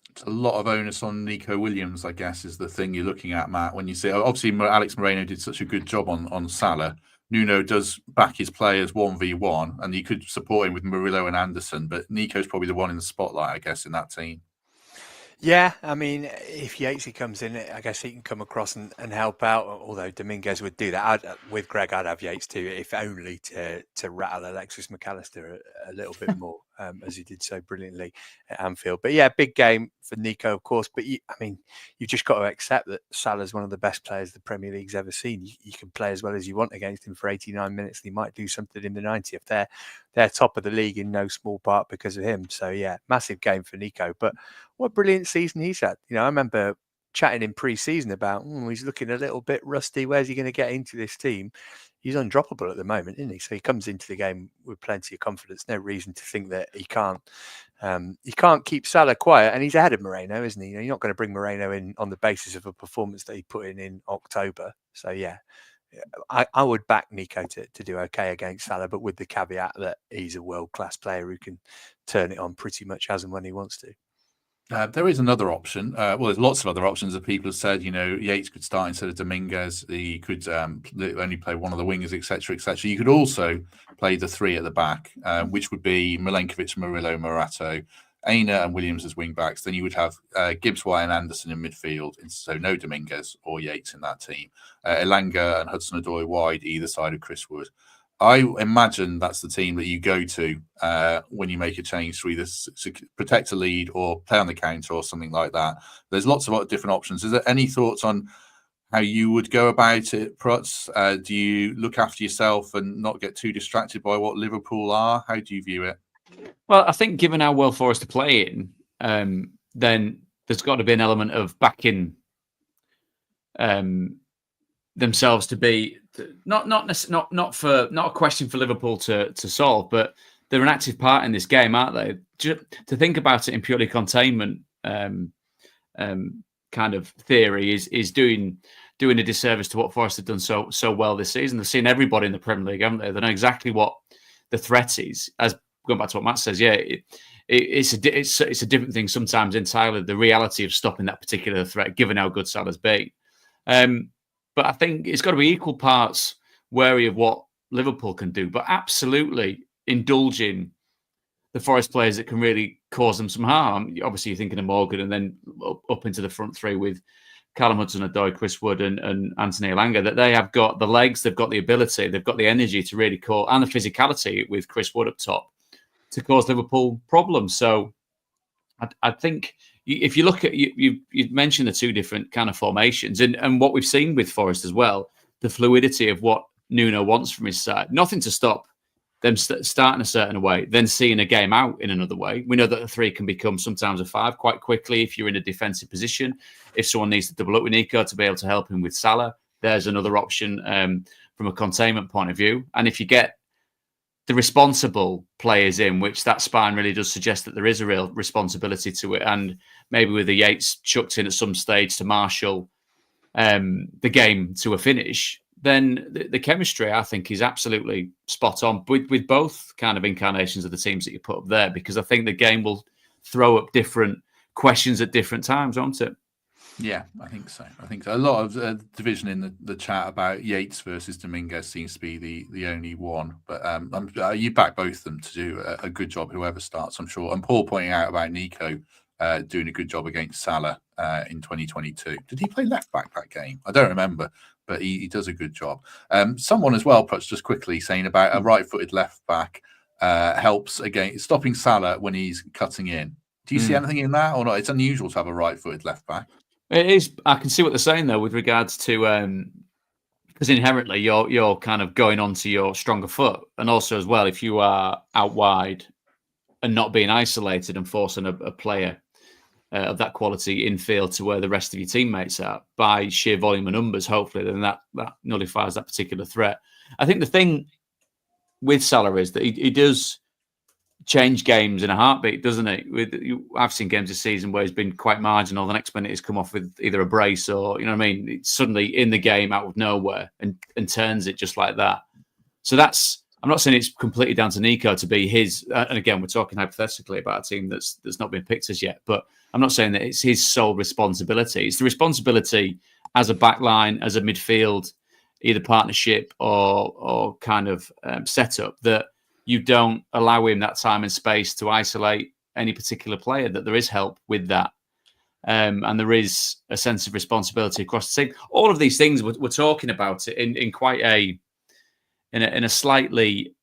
It's a lot of onus on Nico Williams, I guess, is the thing you're looking at, Matt. When you say, obviously, Alex Moreno did such a good job on Salah. Nuno does back his players 1v1, and he could support him with Murillo and Anderson, but Nico's probably the one in the spotlight, I guess, in that team. Yeah, I mean, if Yatesy comes in, I guess he can come across and help out, although Dominguez would do that. With Greg, I'd have Yates too, if only to rattle Alexis McAllister a little bit more, as he did so brilliantly at Anfield. But yeah, big game for Nico, of course. But you've just got to accept that Salah's one of the best players the Premier League's ever seen. You can play as well as you want against him for 89 minutes. And he might do something in the 90th. They're top of the league in no small part because of him. So yeah, massive game for Nico. But what a brilliant season he's had. I remember chatting in pre-season about, he's looking a little bit rusty. Where's he going to get into this team? He's undroppable at the moment, isn't he? So he comes into the game with plenty of confidence. No reason to think that he can't keep Salah quiet. And he's ahead of Moreno, isn't he? You're not going to bring Moreno in on the basis of a performance that he put in October. So yeah, I would back Nico to do okay against Salah, but with the caveat that he's a world-class player who can turn it on pretty much as and when he wants to. There is another option. Well, there's lots of other options that people have said. Yates could start instead of Dominguez. He could only play one of the wingers, etc., etc. You could also play the three at the back, which would be Milenkovic, Murillo, Morato, Aina and Williams as wing backs. Then you would have Gibbs-White and Anderson in midfield, so no Dominguez or Yates in that team. Elanga and Hudson-Odoi wide either side of Chris Wood. I imagine that's the team that you go to when you make a change to either protect a lead or play on the counter or something like that. There's lots of different options. Is there any thoughts on how you would go about it, Prutz? Do you look after yourself and not get too distracted by what Liverpool are? How do you view it? Well, I think given how well Forest are playing, then there's got to be an element of backing themselves to be not a question for Liverpool to solve, but they're an active part in this game, aren't they? To think about it in purely containment kind of theory is doing a disservice to what Forest have done so well this season. They've seen everybody in the Premier League, haven't they? They know exactly what the threat is. As going back to what Matt says, yeah, it's a different thing sometimes entirely. The reality of stopping that particular threat, given how good Salah's been. But I think it's got to be equal parts wary of what Liverpool can do, but absolutely indulging the Forest players that can really cause them some harm. Obviously, you're thinking of Morgan and then up into the front three with Callum Hudson-Odoi, Chris Wood and Anthony Elanga, that they have got the legs, they've got the ability, they've got the energy to really cause, and the physicality with Chris Wood up top to cause Liverpool problems. So I think if you look at, you mentioned the two different kind of formations and what we've seen with Forest as well, the fluidity of what Nuno wants from his side. Nothing to stop them starting a certain way, then seeing a game out in another way. We know that a 3 can become sometimes a 5 quite quickly if you're in a defensive position. If someone needs to double up with Nico to be able to help him with Salah, there's another option from a containment point of view. And if you get the responsible players in, which that spine really does suggest that there is a real responsibility to it, and maybe with the Yates chucked in at some stage to marshal the game to a finish, then the chemistry, I think, is absolutely spot on with both kind of incarnations of the teams that you put up there, because I think the game will throw up different questions at different times, won't it? Yeah, I think so. A lot of division in the chat about Yates versus Dominguez seems to be the only one. But you back both of them to do a good job, whoever starts, I'm sure. And Paul pointing out about Nico doing a good job against Salah in 2022. Did he play left back that game? I don't remember, but he does a good job. Someone as well, perhaps just quickly, saying about a right-footed left back helps against stopping Salah when he's cutting in. Do you see anything in that or not? It's unusual to have a right-footed left back. It is. I can see what they're saying though with regards to because inherently you're kind of going onto your stronger foot, and also as well if you are out wide and not being isolated and forcing a player of that quality in field to where the rest of your teammates are by sheer volume of numbers, hopefully then that nullifies that particular threat. I think the thing with Salah is that he does change games in a heartbeat, doesn't he? I've seen games this season where he's been quite marginal. The next minute he's come off with either a brace or, you know what I mean? It's suddenly in the game out of nowhere and turns it just like that. So I'm not saying it's completely down to Nico to be his, and again, we're talking hypothetically about a team that's not been picked as yet, but I'm not saying that it's his sole responsibility. It's the responsibility as a backline, as a midfield, either partnership or kind of setup, that you don't allow him that time and space to isolate any particular player, that there is help with that. And there is a sense of responsibility across the team. All of these things, we're talking about it in quite in a slightly,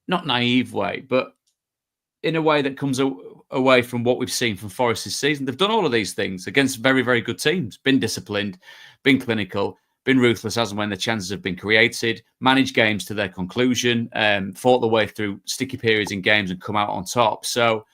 not naive way, but in a way that comes away from what we've seen from Forest this season. They've done all of these things against very, very good teams, been disciplined, been clinical, been ruthless as and when the chances have been created, managed games to their conclusion, fought their way through sticky periods in games and come out on top. So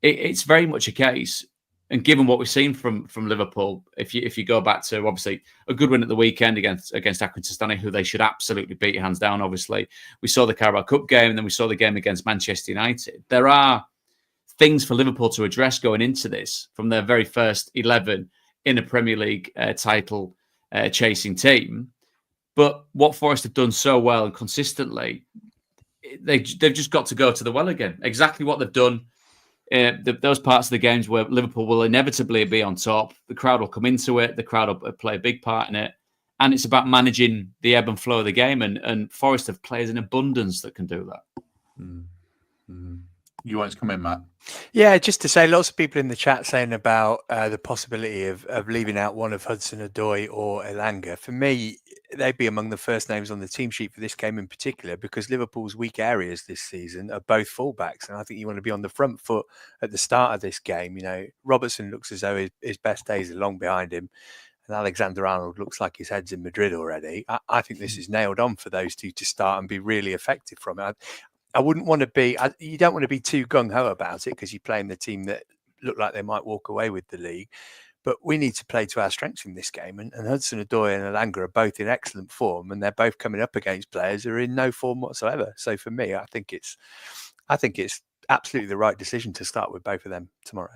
it's very much a case. And given what we've seen from Liverpool, if you go back to obviously a good win at the weekend against Accrington, who they should absolutely beat hands down, obviously. We saw the Carabao Cup game and then we saw the game against Manchester United. There are things for Liverpool to address going into this from their very first 11 in a Premier League title chasing team. But what Forest have done so well and consistently, they've just got to go to the well again. Exactly what they've done. Those parts of the games where Liverpool will inevitably be on top, the crowd will come into it, the crowd will play a big part in it, and it's about managing the ebb and flow of the game, and Forest have players in abundance that can do that. You want to come in, Matt? Yeah, just to say, lots of people in the chat saying about the possibility of leaving out one of Hudson-Odoi or Elanga. For me, they'd be among the first names on the team sheet for this game in particular, because Liverpool's weak areas this season are both fullbacks, and I think you want to be on the front foot at the start of this game. You know, Robertson looks as though his best days are long behind him, and Alexander-Arnold looks like his head's in Madrid already. I think this is nailed on for those two to start and be really effective from it. I wouldn't want to be, you don't want to be too gung-ho about it because you're playing the team that look like they might walk away with the league. But we need to play to our strengths in this game. And Hudson-Odoi and Elanga are both in excellent form, and they're both coming up against players who are in no form whatsoever. So for me, I think it's absolutely the right decision to start with both of them tomorrow.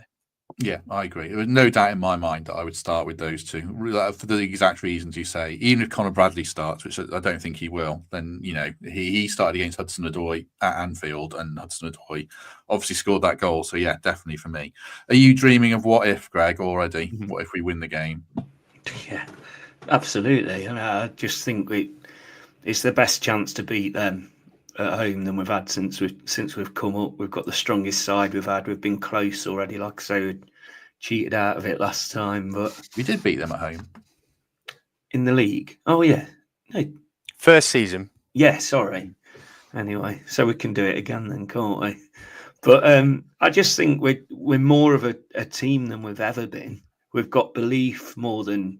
Yeah, I agree. There was no doubt in my mind that I would start with those two for the exact reasons you say. Even if Conor Bradley starts, which I don't think he will, then he started against Hudson-Odoi at Anfield, and Hudson-Odoi obviously scored that goal. So yeah, definitely for me. Are you dreaming of what if, Greg, already? What if we win the game? Yeah, absolutely. And I just think it's the best chance to beat them at home than we've had since we've come up. We've got the strongest side we've had. We've been close already. Like I say, we cheated out of it last time, but we did beat them at home in the league. Oh yeah, no, first season. Yeah, sorry. Anyway, so we can do it again then, can't we? But I just think we're more of a team than we've ever been. We've got belief more than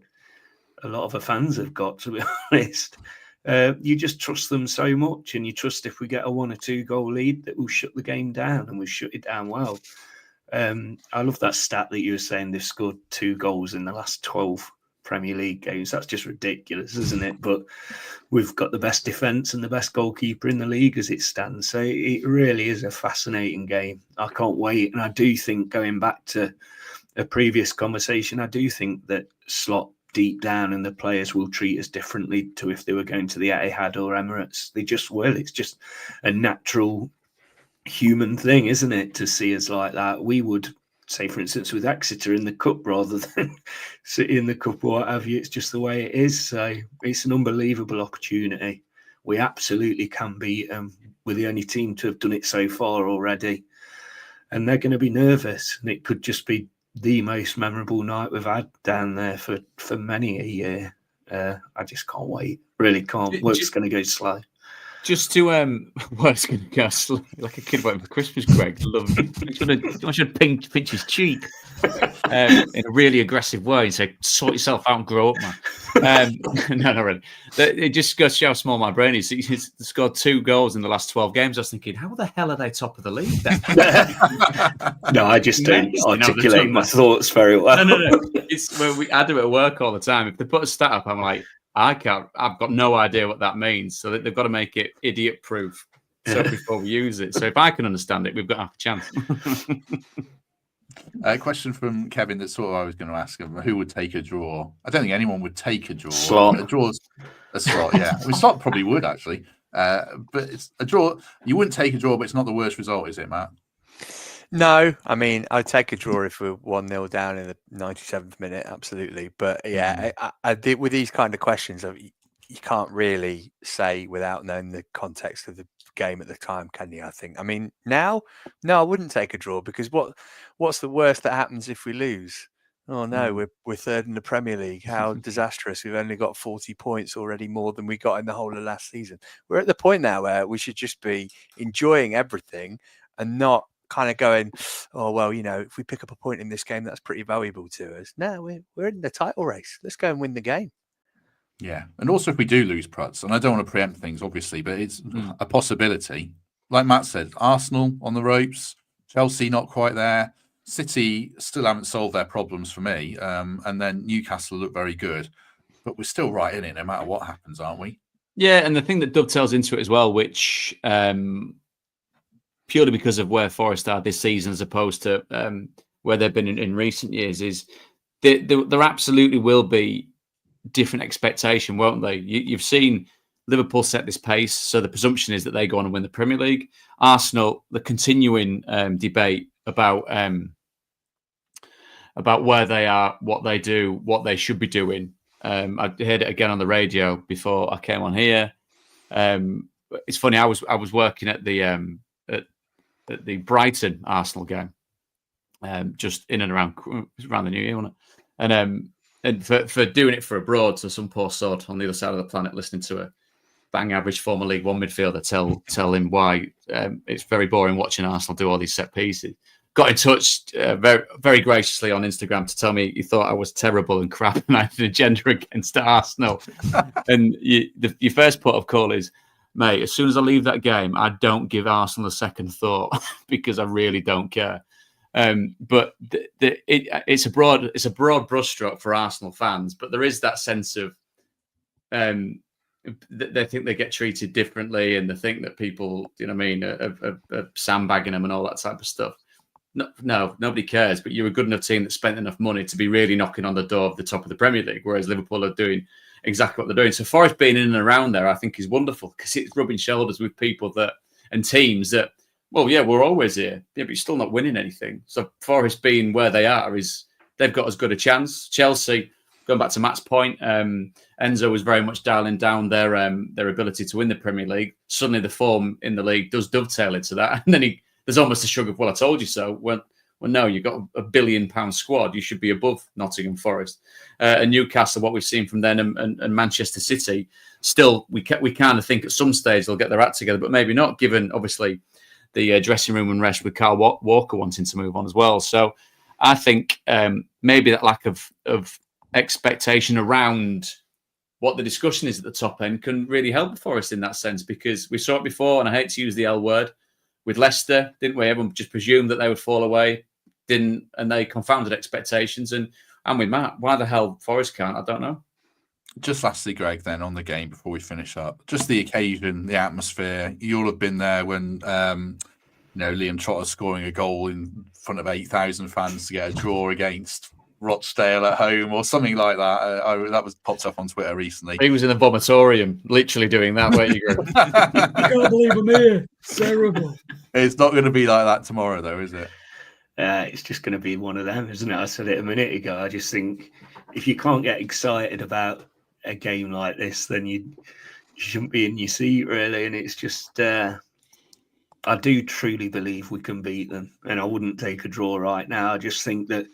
a lot of the fans have got, to be honest. You just trust them so much, and you trust if we get a 1 or 2 goal lead that we'll shut the game down, and we'll shut it down well. I love that stat that you were saying they've scored 2 goals in the last 12 Premier League games. That's just ridiculous, isn't it? But we've got the best defence and the best goalkeeper in the league as it stands. So it really is a fascinating game. I can't wait. And I do think, going back to a previous conversation, I do think that Slot deep down and the players will treat us differently to if they were going to the Etihad or Emirates. They just will. It's just a natural human thing, isn't it, to see us like that? We would say, for instance, with Exeter in the cup rather than City in the cup or what have you. It's just the way it is. So it's an unbelievable opportunity. We absolutely can beat them. We're the only team to have done it so far already. And they're going to be nervous. And it could just be the most memorable night we've had down there for many a year. I just can't wait. Really can't. Work's going to go slow. Just to work's going to go slow, like a kid waiting for Christmas. Greg, love it. I should pinch his cheek in a really aggressive way and say, "Sort yourself out and grow up, man." No, not really. It just goes to show how small my brain is. He's scored 2 goals in the last 12 games. I was thinking, how the hell are they top of the league then? No, I just don't articulate my thoughts very well. No. It's when I do it at work all the time. If they put a stat up, I'm like, I've got no idea what that means. So they've got to make it idiot proof before we use it. So if I can understand it, we've got half a chance. A question from Kevin that sort of I was going to ask him: who would take a draw? I don't think anyone would take a draw. Slot. A draw's a Slot, yeah. I mean, Slot probably would actually, but it's a draw. You wouldn't take a draw, but it's not the worst result, is it, Matt? No, I mean, I'd take a draw if we're 1-0 down in the 97th minute, absolutely. But yeah, I did, with these kind of questions, you can't really say without knowing the context of the game at the time, can you? I think. I mean, now, no, I wouldn't take a draw, because what's the worst that happens if we lose? Oh no, we're 3rd in the Premier League. How disastrous! We've only got 40 points already, more than we got in the whole of last season. We're at the point now where we should just be enjoying everything and not kind of going, oh well, if we pick up a point in this game, that's pretty valuable to us. No, we're in the title race. Let's go and win the game. Yeah, and also if we do lose Prutz, and I don't want to preempt things, obviously, but it's a possibility. Like Matt said, Arsenal on the ropes, Chelsea not quite there, City still haven't solved their problems for me, and then Newcastle look very good, but we're still right in it no matter what happens, aren't we? Yeah, and the thing that dovetails into it as well, which purely because of where Forest are this season as opposed to where they've been in recent years, is there absolutely will be different expectation, won't they? You've seen Liverpool set this pace, so the presumption is that they go on and win the Premier League. Arsenal, the continuing debate about where they are, what they do, what they should be doing. I heard it again on the radio before I came on here. It's funny. I was working at the Brighton Arsenal game, just in and around the New Year, wasn't it? And for doing it for abroad, so some poor sod on the other side of the planet listening to a bang average former League One midfielder tell him why it's very boring watching Arsenal do all these set pieces. Got in touch very, very graciously on Instagram to tell me he thought I was terrible and crap and I had an agenda against Arsenal. And your first port of call is, mate, as soon as I leave that game, I don't give Arsenal a second thought because I really don't care. But it's a broad brushstroke for Arsenal fans, but there is that sense of they think they get treated differently, and they think that people, are sandbagging them and all that type of stuff. No, nobody cares. But you're a good enough team that spent enough money to be really knocking on the door of the top of the Premier League, whereas Liverpool are doing exactly what they're doing. So Forest being in and around there, I think, is wonderful because it's rubbing shoulders with people and teams that, well, yeah, we're always here. Yeah, but you're still not winning anything. So Forest being where they are they've got as good a chance. Chelsea, going back to Matt's point, Enzo was very much dialing down their ability to win the Premier League. Suddenly the form in the league does dovetail into that. And then there's almost a shrug of, well, I told you so. Well, no, you've got a £1 billion squad. You should be above Nottingham Forest. And Newcastle, what we've seen from them and Manchester City, still, we kind of think at some stage they'll get their act together, but maybe not, given, obviously, the dressing room unrest with Kyle Walker wanting to move on as well. So I think maybe that lack of expectation around what the discussion is at the top end can really help Forest in that sense, because we saw it before, and I hate to use the L word, with Leicester, didn't we? Everyone just presumed that they would fall away, didn't, and they confounded expectations. And with Matt, why the hell Forest can't, I don't know. Just lastly, Greg, then on the game before we finish up, just the occasion, the atmosphere. You'll have been there when Liam Trotter scoring a goal in front of 8,000 fans to get a draw against Rochdale at home or something like that. That was popped up on Twitter recently. He was in the vomitorium, literally doing that. Where you go, I can't believe I'm here. It's terrible. It's not going to be like that tomorrow, though, is it? It's just going to be one of them, isn't it? I said it a minute ago. I just think if you can't get excited about a game like this, then you shouldn't be in your seat, really. And it's just, I do truly believe we can beat them, and I wouldn't take a draw right now. I just think that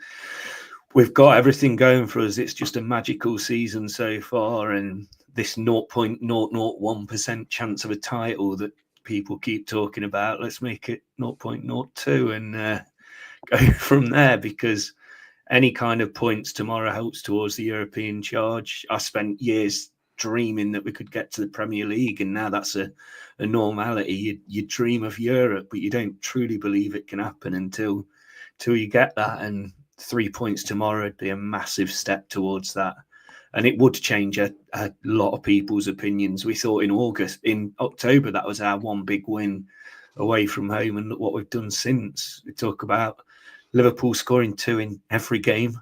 we've got everything going for us. It's just a magical season so far, and this 0.001% chance of a title that people keep talking about, let's make it 0.02 and go from there, because any kind of points tomorrow helps towards the European charge. I spent years dreaming that we could get to the Premier League, and now that's a normality. You dream of Europe, but you don't truly believe it can happen until you get that. And 3 points tomorrow would be a massive step towards that, and it would change a lot of people's opinions. We thought in October that was our one big win away from home, and look what we've done since. We talk about Liverpool scoring 2 in every game.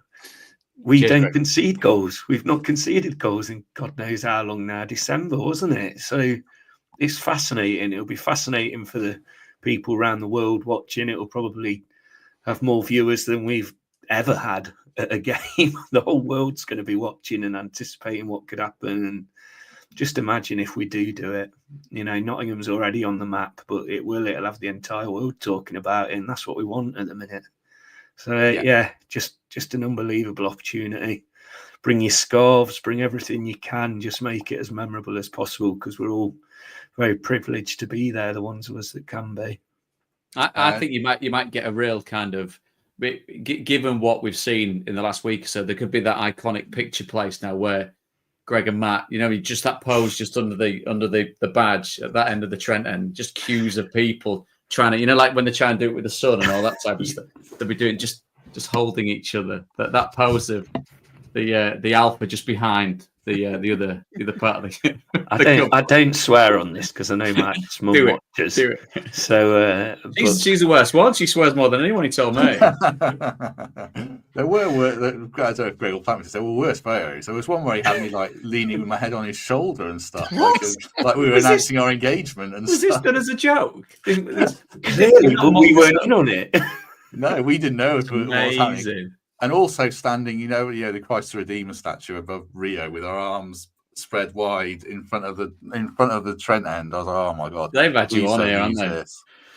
We don't concede goals. We've not conceded goals in God knows how long now. December, wasn't it? So it's fascinating. It'll be fascinating for the people around the world watching. It'll probably have more viewers than we've ever had at a game. The whole world's going to be watching and anticipating what could happen. And just imagine if we do it. Nottingham's already on the map, but it'll have the entire world talking about it, and that's what we want at the minute. So just an unbelievable opportunity. Bring your scarves, bring everything you can, just make it as memorable as possible, because we're all very privileged to be there, the ones of us that can be. I think you might get a real kind of, given what we've seen in the last week or so, there could be that iconic picture place now where Greg and Matt, just that pose just under the badge at that end of the Trent end, just queues of people trying to, like when they try and do it with the sun and all that type of stuff. They'll be doing just holding each other. That pose of the alpha just behind the other part of the. I don't swear on this because I know Matt's mum watches. Do it. So she's the worst one. She swears more than anyone. He told me. There were I don't know if Greg will plan this. There were worse photos. There was one where he had me like leaning with my head on his shoulder and stuff, like we were announcing our engagement and was stuff. Was this done as a joke? Clearly, but we weren't in on it. No, we didn't know what was happening. Amazing. And also standing, the Christ the Redeemer statue above Rio with our arms spread wide in front of the Trent end. I was like, oh my God. They've had you on here, haven't they?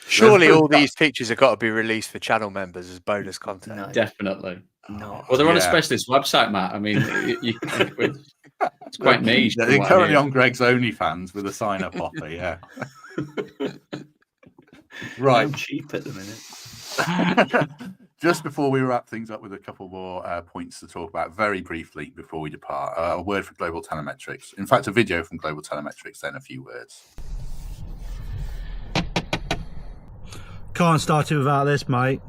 Surely all these pictures have got to be released for channel members as bonus content. No. Definitely. No. Well, they're on a specialist website, Matt. I mean, it's quite niche. They're currently on Greg's OnlyFans with a sign-up offer, yeah. Right. I'm cheap at the minute. Just before we wrap things up with a couple more points to talk about very briefly before we depart, a word for Global Telemetrics. In fact, a video from Global Telemetrics, then a few words. Can't start it without this, mate.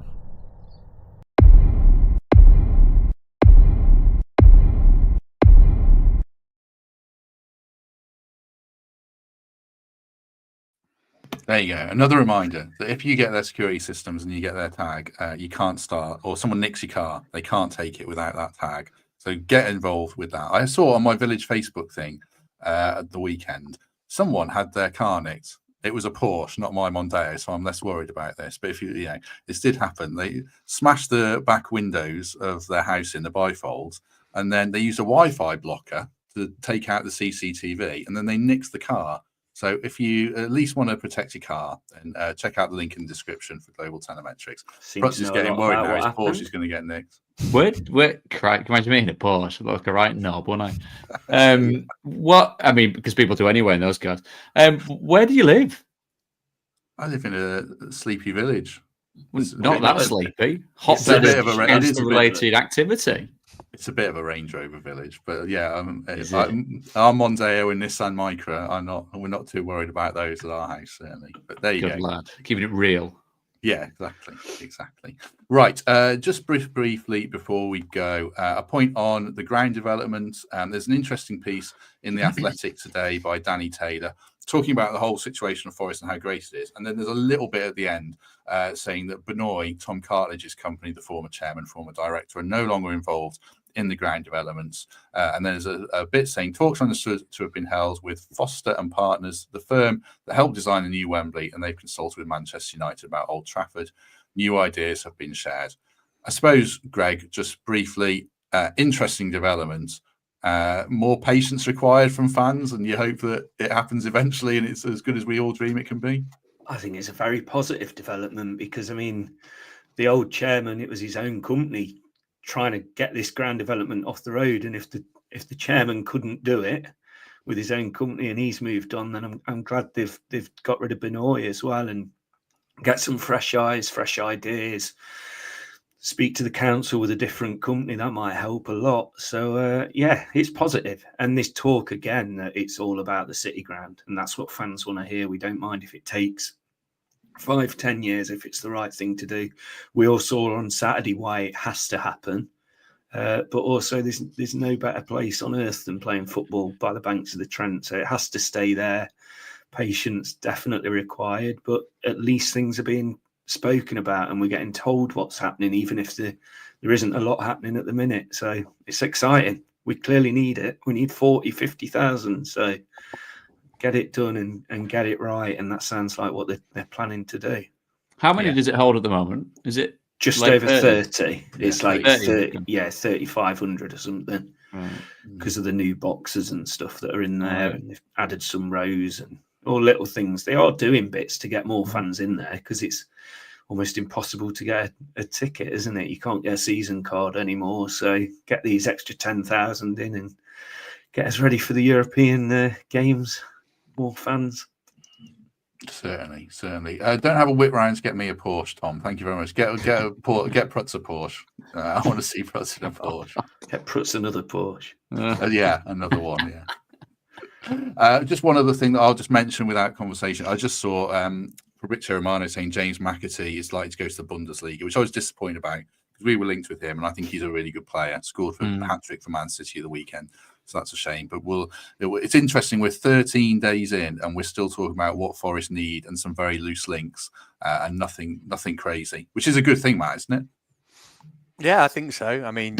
There you go. Another reminder that if you get their security systems and you get their tag, you can't start, or someone nicks your car, they can't take it without that tag. So get involved with that. I saw on my village Facebook thing at the weekend, someone had their car nicked. It was a Porsche, not my Mondeo, so I'm less worried about this. But if this did happen. They smashed the back windows of their house in the bifolds, and then they used a Wi-Fi blocker to take out the CCTV, and then they nicked the car. So if you at least want to protect your car, then check out the link in the description for Global Telemetrics. Prutz is getting worried now. His Porsche is going to get nicked. Can you imagine me in a Porsche? I look like a right knob, wouldn't I? Because people do anyway in those cars. Where do you live? I live in a sleepy village. Not that sleepy. Hotbed of cancer-related activity. It's a bit of a Range Rover village, but yeah, Is our it? Mondeo and Nissan Micra we're not too worried about those at our house, certainly. But there you Good go. lad. Keeping it real. Yeah, exactly. Right, just briefly before we go, a point on the ground development. There's an interesting piece in The Athletic today by Danny Taylor talking about the whole situation of Forest and how great it is. And then there's a little bit at the end saying that Benoit, Tom Cartledge's company, the former chairman, former director, are no longer involved in the ground developments. And then there's a bit saying talks understood to have been held with Foster and Partners, the firm that helped design the new Wembley, and they've consulted with Manchester United about Old Trafford. New ideas have been shared. I suppose, Greg, just briefly, interesting developments. More patience required from fans, and you hope that it happens eventually and it's as good as we all dream it can be. I think it's a very positive development because, I mean, the old chairman, it was his own company trying to get this ground development off the road, and if the chairman couldn't do it with his own company and he's moved on, then I'm glad they've got rid of Benoit as well and get some fresh eyes, fresh ideas. Speak to the council with a different company, that might help a lot. So yeah, it's positive. And this talk again that it's all about the City ground, and that's what fans want to hear. We don't mind if it takes 5-10 years if it's the right thing to do. We all saw on Saturday why it has to happen, but also there's no better place on earth than playing football by the banks of the Trent, so it has to stay there. Patience definitely required, but at least things are being spoken about and we're getting told what's happening, even if there isn't a lot happening at the minute. So it's exciting. We clearly need it. We need 40,000-50,000, so get it done and get it right. And that sounds like what they're planning to do. How many does it hold at the moment? Is it just like over 30? It's like 30. 3,500 or something, because of the new boxes and stuff that are in there. Right. And they've added some rows and all little things. They are doing bits to get more fans in there because it's almost impossible to get a ticket, isn't it? You can't get a season card anymore. So get these extra 10,000 in and get us ready for the European games. More fans. Certainly. Don't have a whip round to get me a Porsche, Tom. Thank you very much. Get Prutz a Porsche. I want to see Prutz in a Porsche. Get Prutz another Porsche. Yeah, another one. Yeah. Just one other thing that I'll just mention without conversation. I just saw Fabrizio Romano saying James McAtee is likely to go to the Bundesliga, which I was disappointed about because we were linked with him, and I think he's a really good player. Scored for a hat-trick for Man City at the weekend. So that's a shame. But it's interesting. We're 13 days in and we're still talking about what Forest need and some very loose links and nothing crazy, which is a good thing, Matt, isn't it? Yeah, I think so. I mean,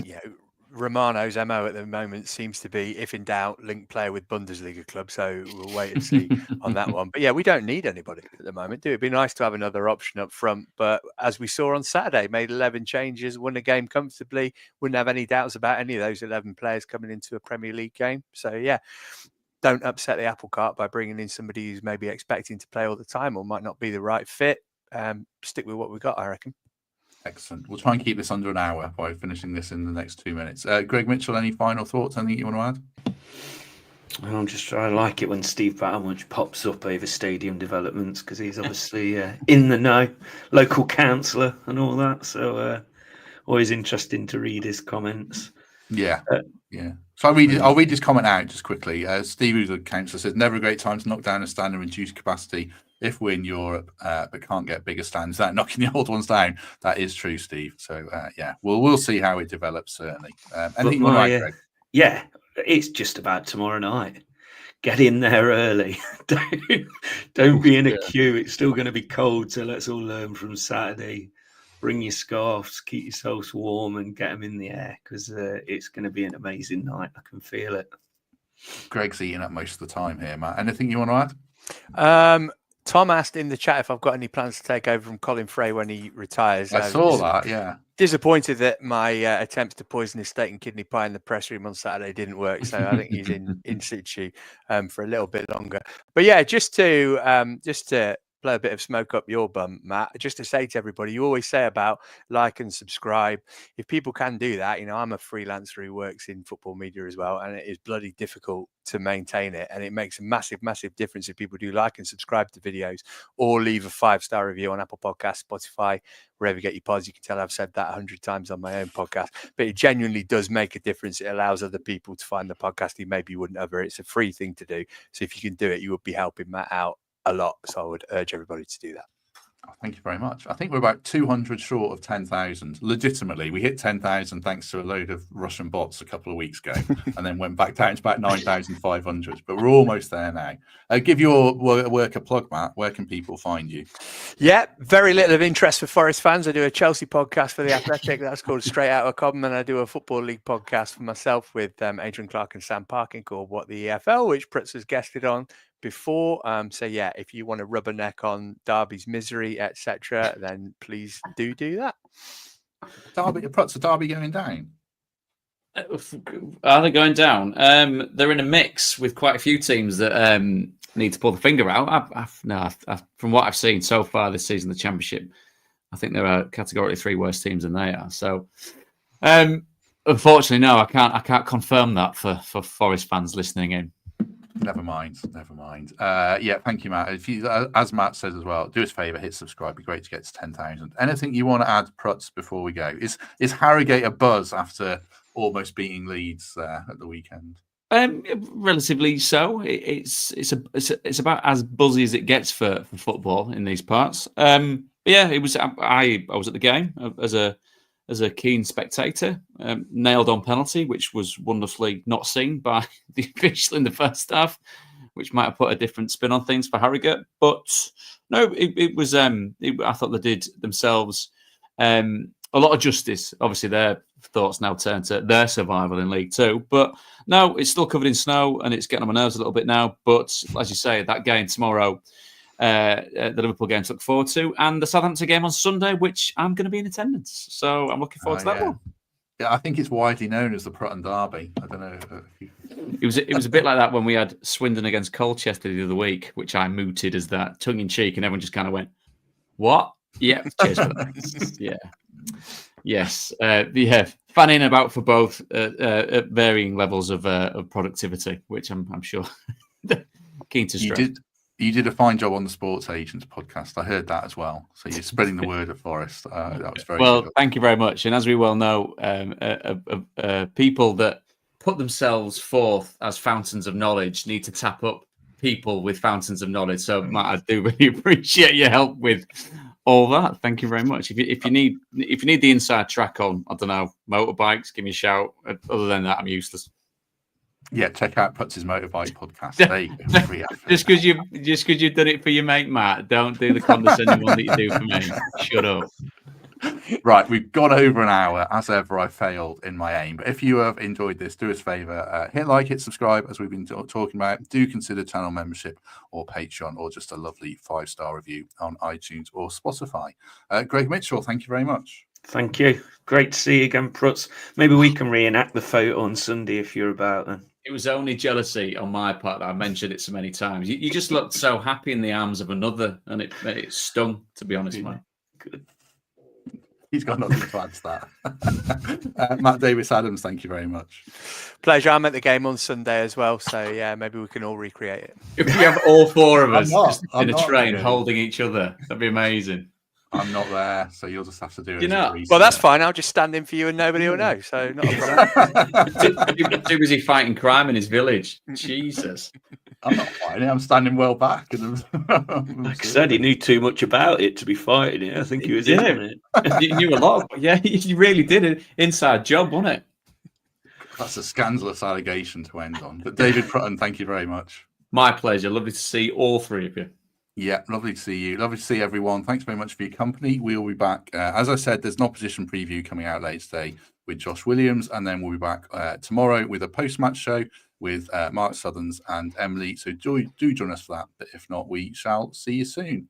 Romano's MO at the moment seems to be, if in doubt, link player with Bundesliga club. So we'll wait and see on that one. But yeah, we don't need anybody at the moment. It'd be nice to have another option up front. But as we saw on Saturday, made 11 changes, won a game comfortably. Wouldn't have any doubts about any of those 11 players coming into a Premier League game. So yeah, don't upset the apple cart by bringing in somebody who's maybe expecting to play all the time or might not be the right fit. Stick with what we got, I reckon. Excellent. We'll try and keep this under an hour by finishing this in the next 2 minutes. Greg Mitchell, any final thoughts? Anything you want to add? I like it when Steve Battlemunch pops up over stadium developments because he's obviously in the know, local councillor and all that. So always interesting to read his comments. Yeah. So I'll read his comment out just quickly. Steve, who's a councillor, says, never a great time to knock down a stand and reduce capacity if we're in Europe, but can't get bigger stands without knocking the old ones down. That is true, Steve. So we'll see how it develops, certainly. Anything you want to add, Greg? Yeah, it's just about tomorrow night. Get in there early. Don't be in a queue. It's still going to be cold, so let's all learn from Saturday. Bring your scarves, keep yourselves warm, and get them in the air because it's going to be an amazing night. I can feel it. Greg's eating up most of the time here, Matt. Anything you want to add? Tom asked in the chat if I've got any plans to take over from Colin Frey when he retires. I saw that, yeah. Disappointed that my attempts to poison his steak and kidney pie in the press room on Saturday didn't work. So I think he's in situ for a little bit longer. But yeah, just to blow a bit of smoke up your bum, Matt, just to say to everybody, you always say about like and subscribe. If people can do that, I'm a freelancer who works in football media as well, and it is bloody difficult to maintain it. And it makes a massive, massive difference if people do like and subscribe to videos or leave a 5-star review on Apple Podcasts, Spotify, wherever you get your pods. You can tell I've said that 100 times on my own podcast, but it genuinely does make a difference. It allows other people to find the podcast who maybe wouldn't ever. It's a free thing to do. So if you can do it, you would be helping Matt out a lot. So I would urge everybody to do that. Oh, thank you very much. I think we're about 200 short of 10,000. Legitimately, we hit 10,000 thanks to a load of Russian bots a couple of weeks ago, and then went back down to about 9,500. But we're almost there now. Give your work a plug, Matt. Where can people find you? Yeah, very little of interest for Forest fans. I do a Chelsea podcast for The Athletic. That's called Straight Out of Cobham, and I do a Football League podcast for myself with Adrian Clark and Sam Parkin called What the EFL, which Prutz has guested on before. So yeah, if you want to rubberneck on Derby's misery, etc., then please do that. Prutz, are Derby going down? Are they going down? They're in a mix with quite a few teams that need to pull the finger out. From what I've seen so far this season, the Championship, I think there are categorically 3 worse teams than they are. So, unfortunately, no, I can't confirm that for Forest fans listening in. Never mind. Yeah, thank you, Matt. If you, as Matt says as well, do us a favour, hit subscribe. It'd be great to get to 10,000. Anything you want to add, Prutz, before we go? Is Harrogate a buzz after almost beating Leeds at the weekend? Relatively so. It's about as buzzy as it gets for football in these parts. Yeah, it was. I was at the game as a keen spectator, nailed on penalty, which was wonderfully not seen by the official in the first half, which might have put a different spin on things for Harrogate. But no, it was. I thought they did themselves a lot of justice. Obviously, their thoughts now turn to their survival in League Two. But no, it's still covered in snow and it's getting on my nerves a little bit now. But as you say, that game tomorrow, the Liverpool game to look forward to, and the Southampton game on Sunday, which I'm going to be in attendance. So I'm looking forward to that one. Yeah, I think it's widely known as the Prutton Derby. I don't know. It was a bit like that when we had Swindon against Colchester the other week, which I mooted as that tongue in cheek, and everyone just kind of went, "What?" Yeah, cheers for that. Yeah. Yes. Yeah. Fanning about for both at varying levels of productivity, which I'm sure keen to stress. You did a fine job on the Sports Agents podcast. I heard that as well. So you're spreading the word at Forest. That was very well. good. Thank you very much. And as we well know, people that put themselves forth as fountains of knowledge need to tap up people with fountains of knowledge. So Matt, I do really appreciate your help with all that. Thank you very much. If you need the inside track on, I don't know, motorbikes, give me a shout. Other than that, I'm useless. Yeah, check out Putz's Motorbike podcast. There you go. just because you've done it for your mate Matt, don't do the condescending one that you do for me. Shut up. Right, we've gone over an hour. As ever, I failed in my aim. But if you have enjoyed this, do us a favour, hit like, hit subscribe, as we've been talking about. Do consider channel membership or Patreon, or just a lovely 5-star review on iTunes or Spotify. Greg Mitchell, thank you very much. Thank you. Great to see you again, Prutz. Maybe we can reenact the photo on Sunday if you're about then. It was only jealousy on my part that I mentioned it so many times. You just looked so happy in the arms of another, and it stung, to be honest, mate. Good. He's got nothing to add to that. Matt Davies-Adams, thank you very much. Pleasure. I'm at the game on Sunday as well, so yeah, maybe we can all recreate it. If we have all 4 of us just in a train really holding each other, that'd be amazing. I'm not there, so you'll just have to do it. You know, well, that's fine. I'll just stand in for you and nobody will know. So not a problem. Too busy fighting crime in his village. Jesus. I'm not fighting it. I'm standing well back. Like I said, he knew too much about it to be fighting it. I think he was in on it. You knew a lot. Yeah, you really did an inside job, wasn't it? That's a scandalous allegation to end on. But David Prutton, thank you very much. My pleasure. Lovely to see all 3 of you. Yeah, lovely to see you. Lovely to see everyone. Thanks very much for your company. We'll be back. As I said, there's an opposition preview coming out later today with Josh Williams, and then we'll be back tomorrow with a post-match show with Mark Southerns and Emily. So do join us for that. But if not, we shall see you soon.